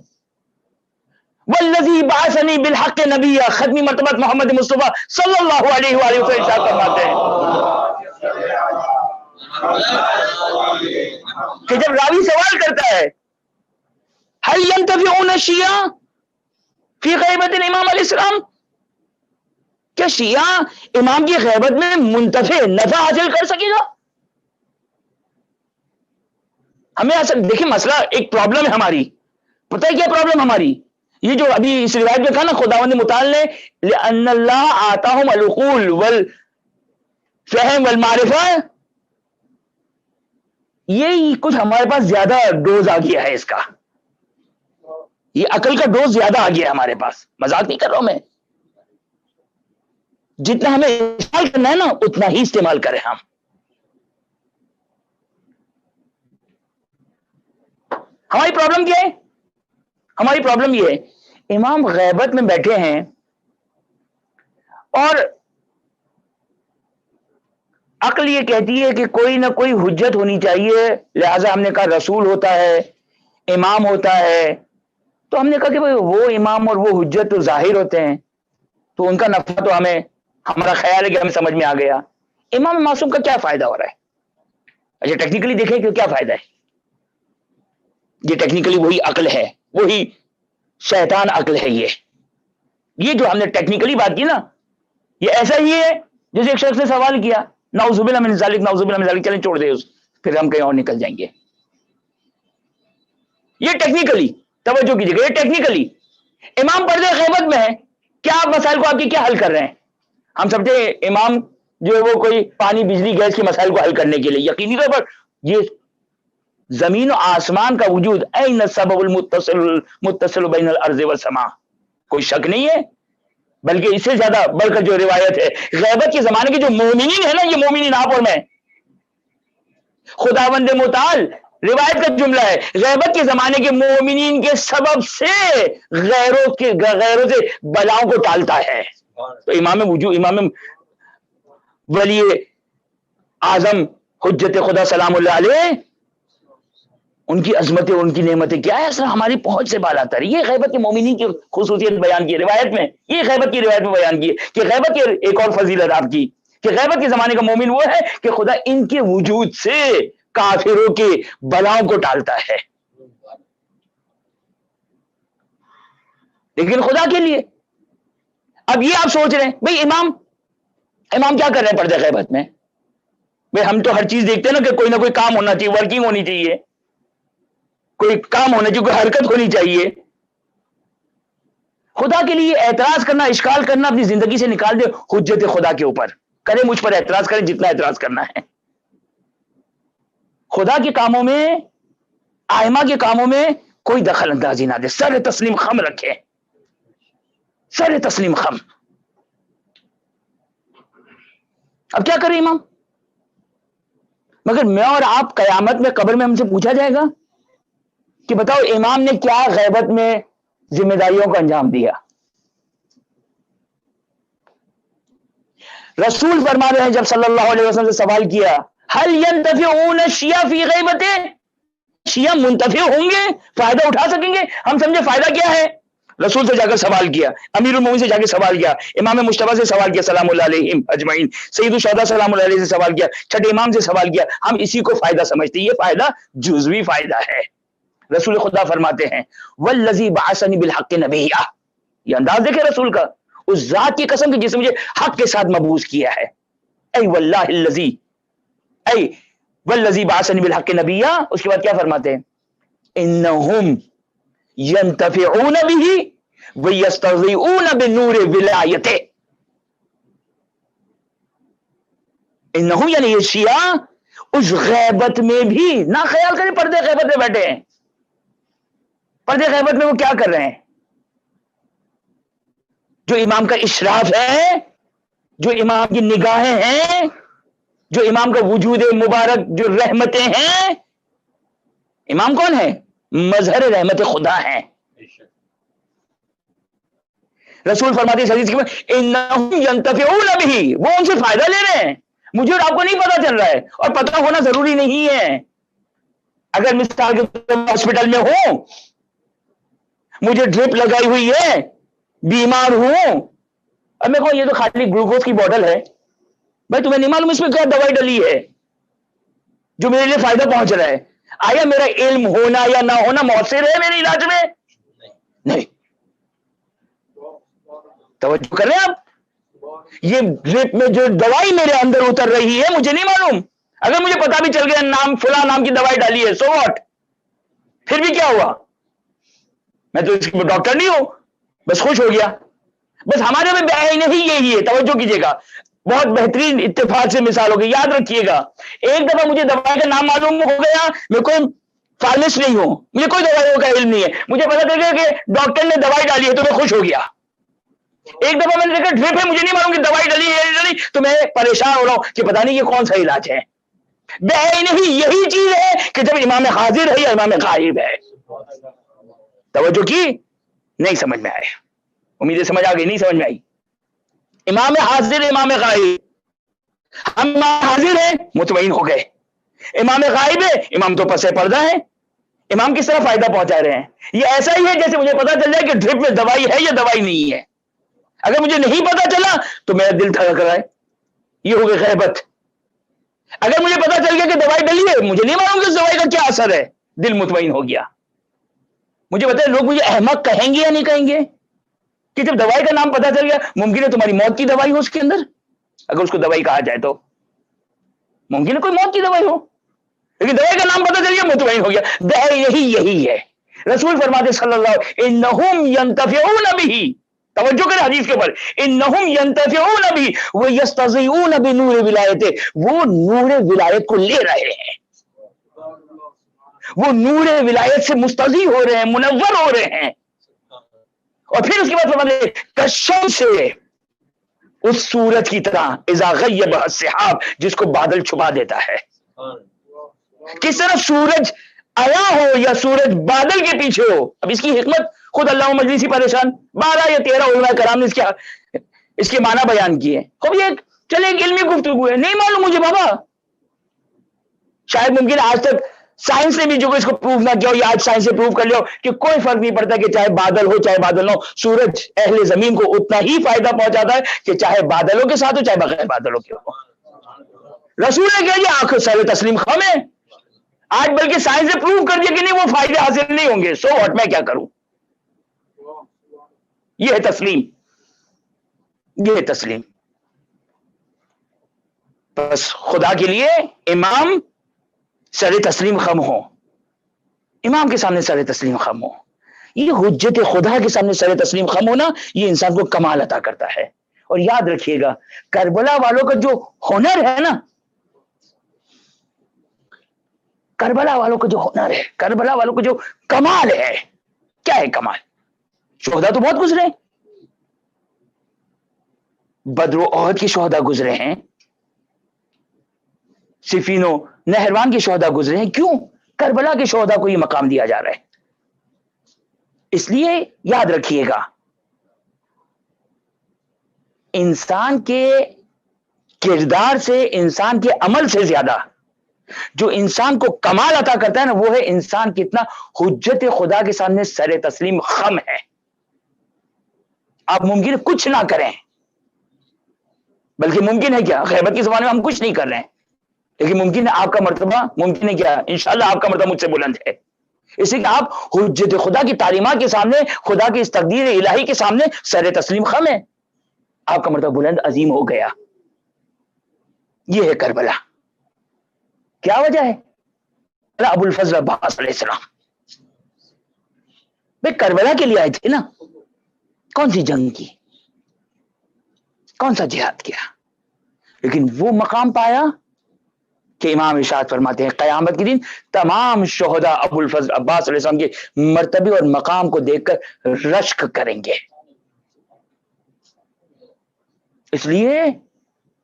Speaker 1: والذی بعثنی بالحق نبیا، ختمی مرتبہ محمد مصطفیٰ صلی اللہ علیہ وآلہ وسلم ارشاد فرماتے ہیں کہ جب راوی سوال کرتا ہے هل ينتفعون الشیعہ فی غیبت امام علیہ السلام، کیا شیعہ امام کی غیبت میں منتفع نفع حاصل کر سکے گا؟ ہمیں اصل دیکھیں مسئلہ ایک پرابلم ہے ہماری، پتہ ہے کیا پرابلم ہماری؟ یہ جو ابھی اس روایت میں کہا نا خداوند متعال نے لأن اللہ آتاہم العقول والفہم والمعرفہ، یہ کچھ ہمارے پاس زیادہ ڈوز آ گیا ہے اس کا، یہ عقل کا ڈوز زیادہ آ گیا ہے ہمارے پاس، مذاق نہیں کر رہا ہوں میں، جتنا ہمیں استعمال کرنا ہے نا اتنا ہی استعمال کریں ہم۔ ہماری پرابلم کیا ہے؟ ہماری پرابلم یہ ہے امام غیبت میں بیٹھے ہیں اور عقل یہ کہتی ہے کہ کوئی نہ کوئی حجت ہونی چاہیے، لہذا ہم نے کہا رسول ہوتا ہے، امام ہوتا ہے، تو ہم نے کہا کہ بھئی وہ امام اور وہ حجت تو ظاہر ہوتے ہیں، تو ان کا نفع تو ہمیں، ہمارا خیال ہے کہ ہمیں سمجھ میں آ گیا۔ امام معصوم کا کیا فائدہ ہو رہا ہے؟ اچھا ٹیکنیکلی دیکھیں کہ کیا فائدہ ہے؟ یہ ٹیکنیکلی وہی عقل ہے، وہی شیطان عقل ہے۔ یہ جو ہم نے ٹیکنیکلی بات کی نا، یہ ایسا ہی ہے جیسے ایک شخص نے سوال کیا نعوذ باللہ من ذالک، نعوذ باللہ من ذالک، چلیں چھوڑ دے اس، پھر ہم کہیں اور نکل جائیں گے۔ یہ ٹیکنیکلی توجہ کیجیے گا، یہ ٹیکنیکلی امام پردے غیبت میں ہے، کیا آپ مسائل کو آپ کی کیا حل کر رہے ہیں؟ ہم سمجھتے ہیں امام جو ہے وہ کوئی پانی بجلی گیس کے مسائل کو حل کرنے کے لیے، یقینی طور پر یہ زمین و آسمان کا وجود، این السبب المتصل بین الارض والسماء، کوئی شک نہیں ہے، بلکہ اس سے زیادہ بڑھ کر جو روایت ہے غیبت کے زمانے کے جو مومنین ہیں نا، یہ مومنین آپ اور میں، خداوند متعال روایت کا جملہ ہے غیبت کے زمانے کے مومنین کے سبب سے غیروں سے بلاؤں کو ٹالتا ہے۔ تو امام وجود، امام ولی اعظم حجت خدا سلام اللہ علیہ، ان کی عظمتیں، ان کی نعمتیں کیا ہے، اصلا ہماری پہنچ سے بالا تر۔ یہ غیبت کے مومنین کی خصوصیت بیان کی روایت میں، یہ غیبت کی روایت میں بیان کی ہے کہ غیبت کی ایک اور فضیلت آپ کی کہ غیبت کے زمانے کا مومن وہ ہے کہ خدا ان کے وجود سے کافروں کے بلاؤں کو ٹالتا ہے۔ لیکن خدا کے لیے اب یہ آپ سوچ رہے ہیں بھئی امام کیا کر رہے ہیں پردہ غیبت میں؟ بھئی ہم تو ہر چیز دیکھتے ہیں نا کہ کوئی نہ کوئی کام ہونا چاہیے، ورکنگ ہونی چاہیے، کوئی کام ہونا چاہیے، کوئی حرکت ہونی چاہیے۔ خدا کے لیے اعتراض کرنا، اشکال کرنا اپنی زندگی سے نکال دے، حجت خدا کے اوپر کریں، مجھ پر اعتراض کریں جتنا اعتراض کرنا ہے۔ خدا کے کاموں میں، ائمہ کے کاموں میں کوئی دخل اندازی نہ دے، سر تسلیم خم رکھے، سر تسلیم خم۔ اب کیا کریں امام؟ مگر میں اور آپ قیامت میں قبر میں ہم سے پوچھا جائے گا کہ بتاؤ امام نے کیا غیبت میں ذمہ داریوں کو انجام دیا؟ رسول فرما رہے ہیں جب صلی اللہ علیہ وسلم سے سوال کیا هل ينتفعون الشیعہ فی غیبت، شیعہ منتفع ہوں گے، فائدہ اٹھا سکیں گے؟ ہم سمجھے فائدہ کیا ہے، رسول سے جا کر سوال کیا، امیر المومنین سے جا کے سوال کیا، امام مجتبیٰ سے سوال کیا سلام اللہ علیہم اجمعین، سید الشہداء سلام اللہ علیہ سے سوال کیا، چھٹے امام سے سوال کیا، ہم اسی کو فائدہ سمجھتے ہیں۔ یہ فائدہ جزوی فائدہ ہے۔ رسول خدا فرماتے ہیں والذی بعثنی بالحق نبیہ، یہ انداز دیکھیں رسول کا، اس ذات کی قسم کی جس نے مجھے حق کے ساتھ مبعوث کیا ہے، ای واللہ الذی، ای والذی بعثنی بالحق نبیہ، اس کے بعد کیا فرماتے ہیں انہم ینتفعون بہ ویستضیئون بنور ولایتہ، انہم یعنی یہ شیعہ اس غیبت میں بھی، نہ خیال کریں پردے غیبت میں بیٹھے ہیں، پردے غیبت میں وہ کیا کر رہے ہیں؟ جو امام کا اشراف ہے، جو امام کی نگاہیں ہیں، جو امام کا وجود مبارک جو رحمتیں ہیں، امام کون ہے؟ مظہر رحمت خدا ہیں. رسول فرماتے ہیں حدیث میں انہم ینتفعون بہ، وہ ان سے فائدہ لے رہے ہیں. مجھے اور آپ کو نہیں پتا چل رہا ہے، اور پتہ ہونا ضروری نہیں ہے. اگر مثال کے طور پر ہاسپٹل میں ہوں، مجھے ڈرپ لگائی ہوئی ہے، بیمار ہوں، اب میں کہوں یہ تو خالی گلوکوز کی بوتل ہے، بھائی تمہیں نہیں معلوم اس میں کیا دوائی ڈلی ہے جو میرے لیے فائدہ پہنچ رہا ہے؟ آیا میرا علم ہونا یا نہ ہونا مؤثر ہے میرے علاج میں؟ نہیں. توجہ کر رہے ہیں آپ؟ یہ ڈرپ میں جو دوائی میرے اندر اتر رہی ہے مجھے نہیں معلوم. اگر مجھے پتا بھی چل گیا نام فلاں نام کی دوائی ڈالی ہے، سو واٹ؟ پھر بھی کیا ہوا؟ میں تو اس کی ڈاکٹر نہیں ہوں، بس خوش ہو گیا. بس ہمارے میں بے عینی ہی یہی ہے. توجہ کیجیے گا، بہت بہترین اتفاق سے مثال ہوگی، یاد رکھیے گا. ایک دفعہ مجھے دوائی کا نام معلوم ہو گیا، میں کوئی فارمسٹ نہیں ہوں، مجھے کوئی دوائیوں کا علم نہیں ہے، مجھے پتا چل گیا کہ ڈاکٹر نے دوائی ڈالی ہے تو میں خوش ہو گیا. ایک دفعہ میں نے دیکھا ڈرپ ہے، مجھے نہیں معلوم کہ دوائی ڈلی ہے تو میں پریشان ہو رہا ہوں کہ پتا نہیں یہ کون سا علاج ہے. بے عینی یہی چیز ہے کہ جب امام حاضر ہے یا امام غائب ہے. توجہ کی؟ نہیں سمجھ میں آئے؟ امیدیں سمجھ آ گئی؟ نہیں سمجھ میں آئی؟ امام حاضر امام غائب، ہم امام حاضر ہیں مطمئن ہو گئے، امام غائب ہے امام تو پس پردہ ہے. امام کس طرح فائدہ پہنچا رہے ہیں؟ یہ ایسا ہی ہے جیسے مجھے پتا چل جائے کہ ڈرپ میں دوائی ہے یا دوائی نہیں ہے. اگر مجھے نہیں پتا چلا تو میرا دل دھڑک رہا ہے، یہ ہو گئی غیبت. اگر مجھے پتا چل گیا کہ دوائی ڈلی ہے، مجھے نہیں معلوم کہ اس دوائی کا کیا اثر ہے، دل مطمئن ہو گیا. مجھے بتائیں لوگ مجھے احمق کہیں گے یا نہیں کہیں گے؟ کہ جب دوائی کا نام پتا چل گیا، ممکن ہے تمہاری موت کی دوائی ہو اس کے اندر، اگر اس کو دوائی کہا جائے تو ممکن ہے کوئی موت کی دوائی ہو، لیکن دوائی کا نام پتا چل گیا مطمئن ہو گیا. یہی ہے. رسول فرماتے صلی اللہ علیہ وسلم انہم ینتفعون بہ، توجہ کریں حدیث کے اوپر، انہم ینتفعون بہ ویستضیئون بنور ولایتہ، وہ نور ولایت کو لے رہے ہیں، وہ نور ولایت سے مستضی ہو رہے ہیں، منور ہو رہے ہیں. اور پھر اس کے بعد فرماتے کشم سے اس سورج کی طرح اذا غیب السحاب، جس کو بادل چھپا دیتا ہے. کس طرح سورج آیا ہو یا سورج بادل کے پیچھے ہو. اب اس کی حکمت خود اللہ مجلسی پریشان، 12 یا 13 علماء کرام نے اس کے معنی بیان کیے. خب یہ چلے ایک علمی گفتگو ہے، نہیں معلوم مجھے بابا. شاید ممکن آج تک سائنس نے بھی جو اس کو پروف نہ کیا ہو، یا آج سائنس سے پروف کر لیا ہو کہ کوئی فرق نہیں پڑتا کہ چاہے بادل ہو چاہے بادل نہ ہو، سورج اہل زمین کو اتنا ہی فائدہ پہنچاتا ہے کہ چاہے بادلوں کے ساتھ ہو چاہے بغیر بادلوں کے ہو. رسول نے کہا یہ آنکھ سر تسلیم خم ہے. آج بلکہ سائنس نے پروف کر دیا کہ نہیں وہ فائدے حاصل نہیں ہوں گے، سو واٹ میں کیا کروں. یہ ہے تسلیم، یہ ہے تسلیم. بس خدا کے لیے امام سر تسلیم خم ہو، امام کے سامنے سر تسلیم خم ہو. یہ حجت خدا کے سامنے سر تسلیم خم ہونا یہ انسان کو کمال عطا کرتا ہے. اور یاد رکھیے گا کربلا والوں کا جو ہنر ہے نا، کربلا والوں کا جو ہنر ہے، کربلا والوں کا جو کمال ہے، کیا ہے کمال؟ شہداء تو بہت گزرے، بدر و احد کے شہداء گزرے ہیں، صفین و نہروان کے شہداء گزرے ہیں. کیوں؟ کربلا کے شہداء کو یہ مقام دیا جا رہا ہے. اس لیے یاد رکھیے گا انسان کے کردار سے، انسان کے عمل سے زیادہ جو انسان کو کمال عطا کرتا ہے نا، وہ ہے انسان کتنا حجت خدا کے سامنے سر تسلیم خم ہے. آپ ممکن کچھ نہ کریں، بلکہ ممکن ہے کیا، غیبت کے زمانے میں ہم کچھ نہیں کر رہے ہیں، لیکن ممکن ہے آپ کا مرتبہ، ممکن ہے کیا انشاءاللہ آپ کا مرتبہ مجھ سے بلند ہے. اس لیے کہ آپ حجت خدا کی تعلیمات کے سامنے، خدا کی اس تقدیر الہی کے سامنے سر تسلیم خم ہے، آپ کا مرتبہ بلند عظیم ہو گیا. یہ ہے کربلا. کیا وجہ ہے؟ ابو الفضل عباس علیہ السلام بھائی کربلا کے لیے آئے تھے نا، کون سی جنگ کی، کون سا جہاد کیا، لیکن وہ مقام پایا کہ امام ارشاد فرماتے ہیں قیامت کے دن تمام شہداء ابو الفضل عباس علیہ السلام کے مرتبے اور مقام کو دیکھ کر رشک کریں گے. اس لیے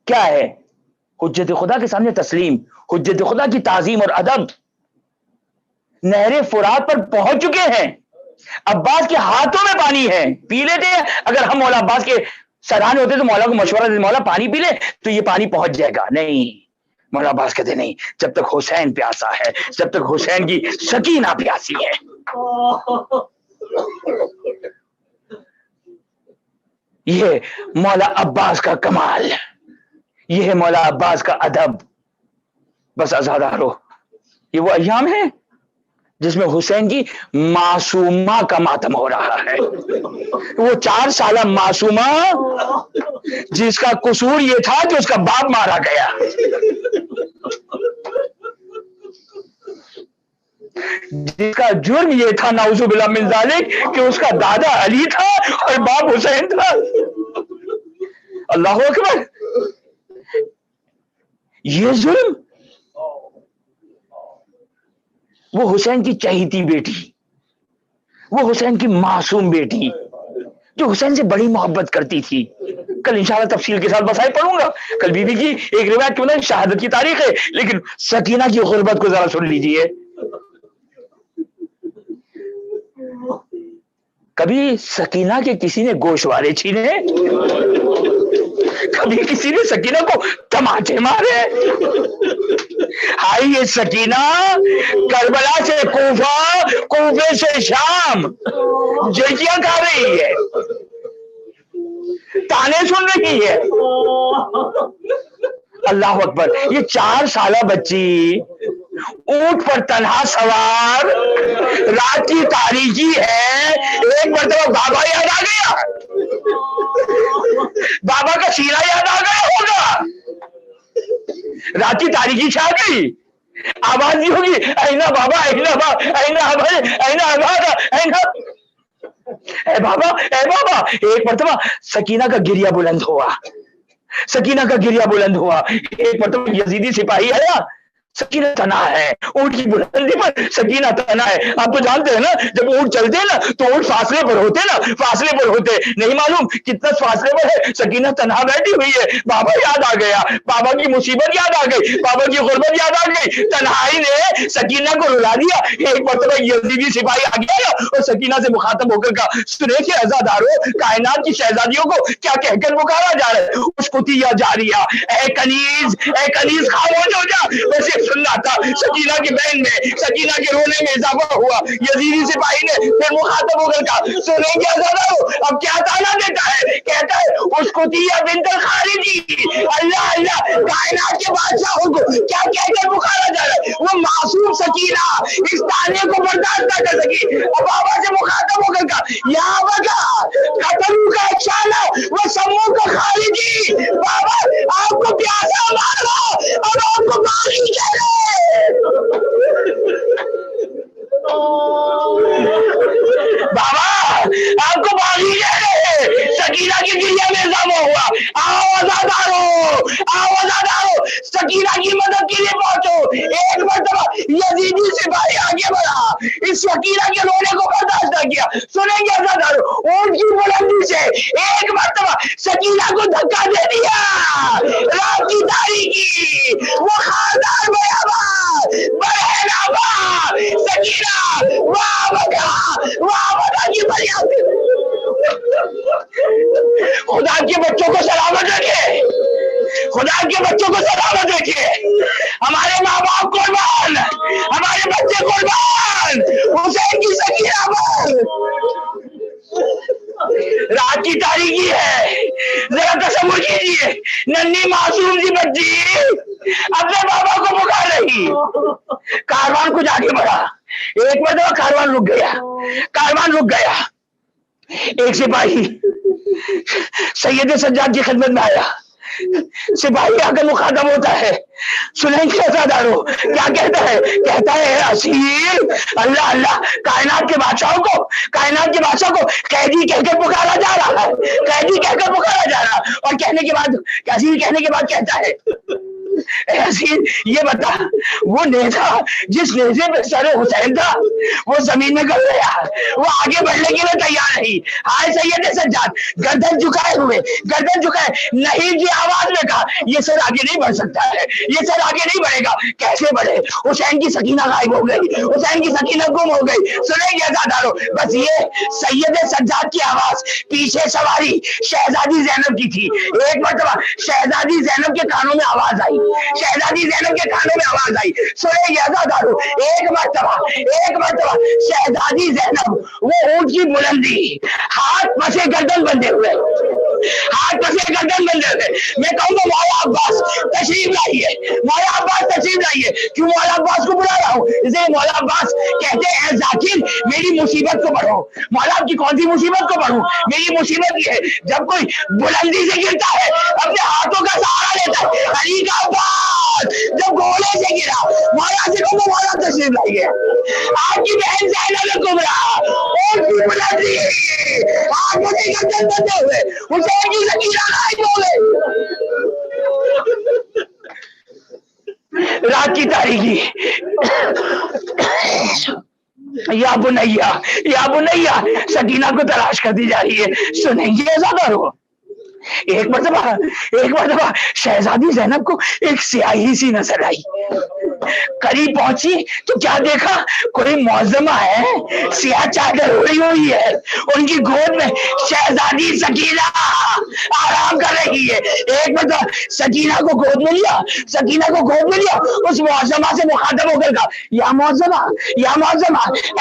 Speaker 1: کیا ہے حجت خدا کے سامنے تسلیم، حجت خدا کی تعظیم اور ادب. نہر فرات پر پہنچ چکے ہیں، عباس کے ہاتھوں میں پانی ہے، پی لیتے ہیں. اگر ہم مولا عباس کے سرانے ہوتے تو مولا کو مشورہ دیتے مولا پانی پی لے تو یہ پانی پہنچ جائے گا. نہیں، مولا عباس کہتے نہیں، جب تک حسین پیاسا ہے، جب تک حسین کی سکینہ پیاسی ہے. یہ مولا عباس کا کمال، یہ ہے مولا عباس کا ادب. بس عزادارو، یہ وہ ایام ہے جس میں حسین کی معصومہ کا ماتم ہو رہا ہے. وہ 4 سالہ معصومہ جس کا قصور یہ تھا کہ اس کا باپ مارا گیا، جس کا جرم یہ تھا نعوذ باللہ من ذالک کہ اس کا دادا علی تھا اور باپ حسین تھا. اللہ اکبر. یہ ظلم، وہ حسین کی چہیتی بیٹی، وہ حسین کی معصوم بیٹی جو حسین سے بڑی محبت کرتی تھی. کل انشاءاللہ تفصیل کے ساتھ بسائے پڑھوں گا. کل بی بی کی ایک روایت کیوں نہ شہادت کی تاریخ ہے، لیکن سکینہ کی غربت کو ذرا سن لیجئے. کبھی سکینہ کے کسی نے گوشوارے چھینے، کبھی کسی نے سکینہ کو تماچے مارے. ہائی یہ سکینہ کربلا سے کوفہ، کوفے سے شام جلتیاں کھا رہی ہے، تانے سن رہی ہے. اللہ اکبر. یہ 4 سالہ بچی اونٹ پر تنہا سوار، رات کی تاریکی ہے. ایک مرتبہ بابا یاد آ گیا، بابا کا سینہ یاد آ گیا ہوگا. رات کی تاریکی چھا گئی، آواز نہیں ہوگی اینا بابا، اینا بابا، اینا ابھر، اینا ابھر، اینا اے بابا، اے بابا. ایک مرتبہ سکینہ کا گریہ بلند ہوا، سکینہ کا گریہ بلند ہوا. ایک مرتبہ یزیدی سپاہی آیا، سکینہ تنا ہے اونٹ کی بلندی پر، سکینہ تنا ہے. آپ تو جانتے ہیں نا جب اونٹ چلتے ہیں نا تو اونٹ فاصلے پر ہوتے نا، فاصلے پر ہوتے. نہیں معلوم کتنا فاصلے پر ہے، سکینہ تنہا بیٹھی ہوئی ہے. بابا یاد آ گیا، بابا کی مصیبت یاد آ گئی، بابا کی غربت یاد آ گئی. تنہائی نے سکینہ کو رلا دیا. ایک مرتبہ یزیدی سپاہی آ گیا اور سکینہ سے مخاطب ہو کر کہا سنے کہ عزادارو کائنات کی شہزادیوں کو کیا کہہ کر پکارا جا رہا ہے، اس قطیہ جاریہ، اے کنیز، اے کنیز خاموش ہو جا. ویسے سننا تھا. سکینہ کی بہن میں، سکینہ کے رونے میں اضافہ ہوا. یزیدی سپاہی نے پھر مخاطب ہو کر کہا سنیں گے عزادارو اب کیا تانا دیتا ہے. کہتا ہے اس قطیہ بنت الخارجی، اللہ اللہ کائنات کے بادشاہوں کو کیا کہہ کر پکارا جا رہا ہے. وہ معصوم سکینہ اس تانے کو برداشت نہ کر سکی. اب بابا سے مخاطب ہو کر کہا یا بابا قتلو کا شانہ وہ سمو کا خارجی. بابا آپ کو پیاسا مارا اور آپ کو باغی کہہ رہے. بابا آپ کو باغی کہہ رہے. سکینہ کی گریہ میں اضافہ ہوا. آؤ عزادارو، آؤ عزادارو سکینہ کی مدد کے لیے پہنچو. ایک مرتبہ یزیدی سپاہی آگے بڑھا، اس سکینہ کے رونے کو برداشت نہ کیا. سنیں گے عزادارو اونٹ کی بلندی سے ایک مرتبہ سکینہ کو دھکا دے دیا. رات کی تاریکی، وہ خاندان بیابان بڑے نابا سکینہ واہ بکا کی فریاد. خدا کے بچوں کو سلامت رکھے، خدا کے بچوں کو سلامت رکھے. ہمارے ماں باپ قربان، ہمارے بچے قربان حسین کی سکینہ پر. رات کی تاریکی ہے، ذرا تصور کیجیے ننھی معصوم سی بچی اپنے بابا کو پکار رہی. کاروان کچھ آگے بڑھا. ایک مرتبہ کاروان رک گیا، کاروان رک گیا. ایک سپاہی سید سجاد کی خدمت میں آیا. سپاہی آ کر مخاطب ہوتا ہے سنیں گے عزادارو کیا کہتا ہے. کہتا ہے اسیر اللہ اللہ کائنات کے بادشاہوں کو، کائنات کے بادشاہ کو قیدی کہہ کر پکارا جا رہا ہے، قیدی کہہ کر پکارا جا رہا ہے. اور کہنے کے بعد اسیر کہنے کے بعد کہتا ہے اے حسین یہ بتا وہ نیزہ جس نیزے پہ سر حسین تھا وہ زمین میں گل گیا, وہ آگے بڑھنے کے لیے تیار نہیں. ہائے سید سجاد گردن جھکائے ہوئے, گردن جھکائے نہیں کی آواز میں کہا یہ سر آگے نہیں بڑھ سکتا ہے, یہ سر آگے نہیں بڑھے گا. کیسے بڑھے؟ حسین کی سکینہ غائب ہو گئی, حسین کی سکینہ گم ہو گئی. سنیں گے عزادارو, بس یہ سید سجاد کی آواز پیچھے سواری شہزادی زینب کی تھی. ایک مرتبہ شہزادی زینب کے کانوں میں آواز آئی, شہزادی زینب کے کانوں میں آواز آئی. سنیں گے عزادارو, ایک مرتبہ شہزادی زینب وہ اونٹ کی بلندی, ہاتھ پسے گردن بندے ہوئے, ہاتھ پسے گردن بندے ہوئے. میں کہوں گا مولا عباس تشریف لائیے, مولا عباس تشریف لائیے. کیوں مولا عباس کو بلا رہا ہوں؟ اس لیے مولا عباس کہتے ہیں ذاکر میری مصیبت کو پڑھو. مولا آپ کی کون سی مصیبت کو پڑھوں؟ میری مصیبت یہ ہے جب کوئی بلندی سے گرتا ہے اپنے ہاتھوں کا سہارا لیتا ہے. علی کا عباس جب گھوڑے سے گرا, مولا سے کہوں گا مولا تشریف لائیے. آپ کی بہن زینب کبریٰ اور کی بلندی آپ مجھے گردن بندے ہوئے, حسین کی سکینہ غائب ہو گئی. رات کی تاریخی یا بنیا سکینہ کو تلاش کرتی جا رہی ہے. سنیں گے عزادارو, ایک مرتبہ شہزادی زینب کو ایک سیاہی سی نظر آئی. قریب پہنچی تو کیا دیکھا, کوئی معظمہ ہے سیاہ چادر اڑی ہوئی ہے, ان کی گود میں شہزادی سکینہ آرام کر رہی ہے. ایک مرتبہ سکینہ کو گود میں لیا, اس معظمہ سے مخاطب ہو کر کہا یا معظمہ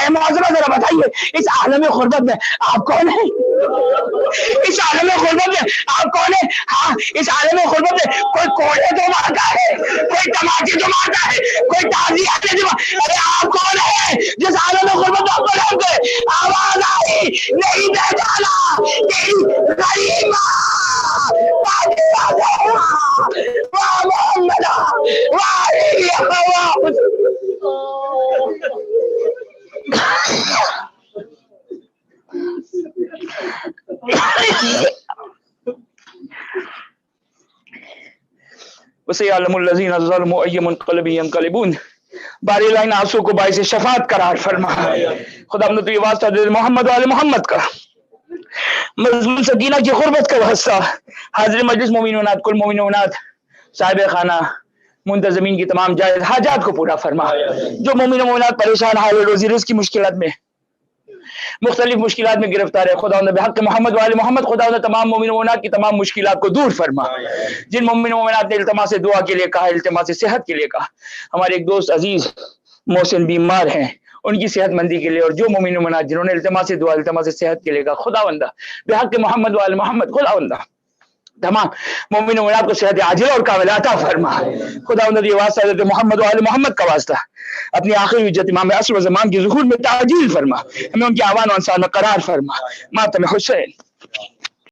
Speaker 1: اے معظمہ ذرا بتائیے اس عالم غربت میں آپ کون ہیں؟ اس عالم غربت میں آپ کون ہیں؟ ہاں اس عالم غربت میں کوئی کوڑے تو مارتا ہے, کوئی تماچے تو مارتا ہے, کوئی تعزیات ہے. ارے آپ کون ہیں جس عالم غربت میں آپ کو رہتے ہیں؟ آواز آئی نہیں پہچانا تیری غریب وَسَيَعْلَمُ الَّذِينَ ظَلَمُوا أَيَّ مُنقَلِبٍ يَنقَلِبُونَ. باری لائن آنسو کو باعث شفاعت قرار فرما. خدا ہم نے تو یہ واسطہ دے محمد والے محمد کا, مضمون سکینہ کی غربت کا واسطہ. حاضر مجلس مومنونات کل مومنونات صاحب خانہ منتظمین کی تمام جائز حاجات کو پورا فرما. جو مومن و مومنات پریشان حال روزی رزق کی مشکلات میں مختلف مشکلات میں گرفتار ہے, خدا نے بحق محمد والے محمد خدا نے تمام مومن و مومنات کی تمام مشکلات کو دور فرما. جن مومن و مومنات نے التماس دعا کے لیے کہا, التماس صحت کے لیے کہا, ہمارے ایک دوست عزیز محسن بیمار ہیں, ان کی صحت مندی کے لیے, اور جو مومن و مومنات جنہوں نے التماس دعا التماس صحت کے لیے کہا, خداوندہ بحق محمد والے محمد خداوندہ تمام مومن و مومنات کو صحت عاجلہ اور کاملہ عطا فرما. خداوند یہ واسطہ حضرت محمد و آل محمد کا واسطہ اپنی آخری حجت امام عصر و زمان کی ظہور میں تعجیل فرما, ہمیں ان کی آوان و انصار میں قرار فرما. ماتم حسین.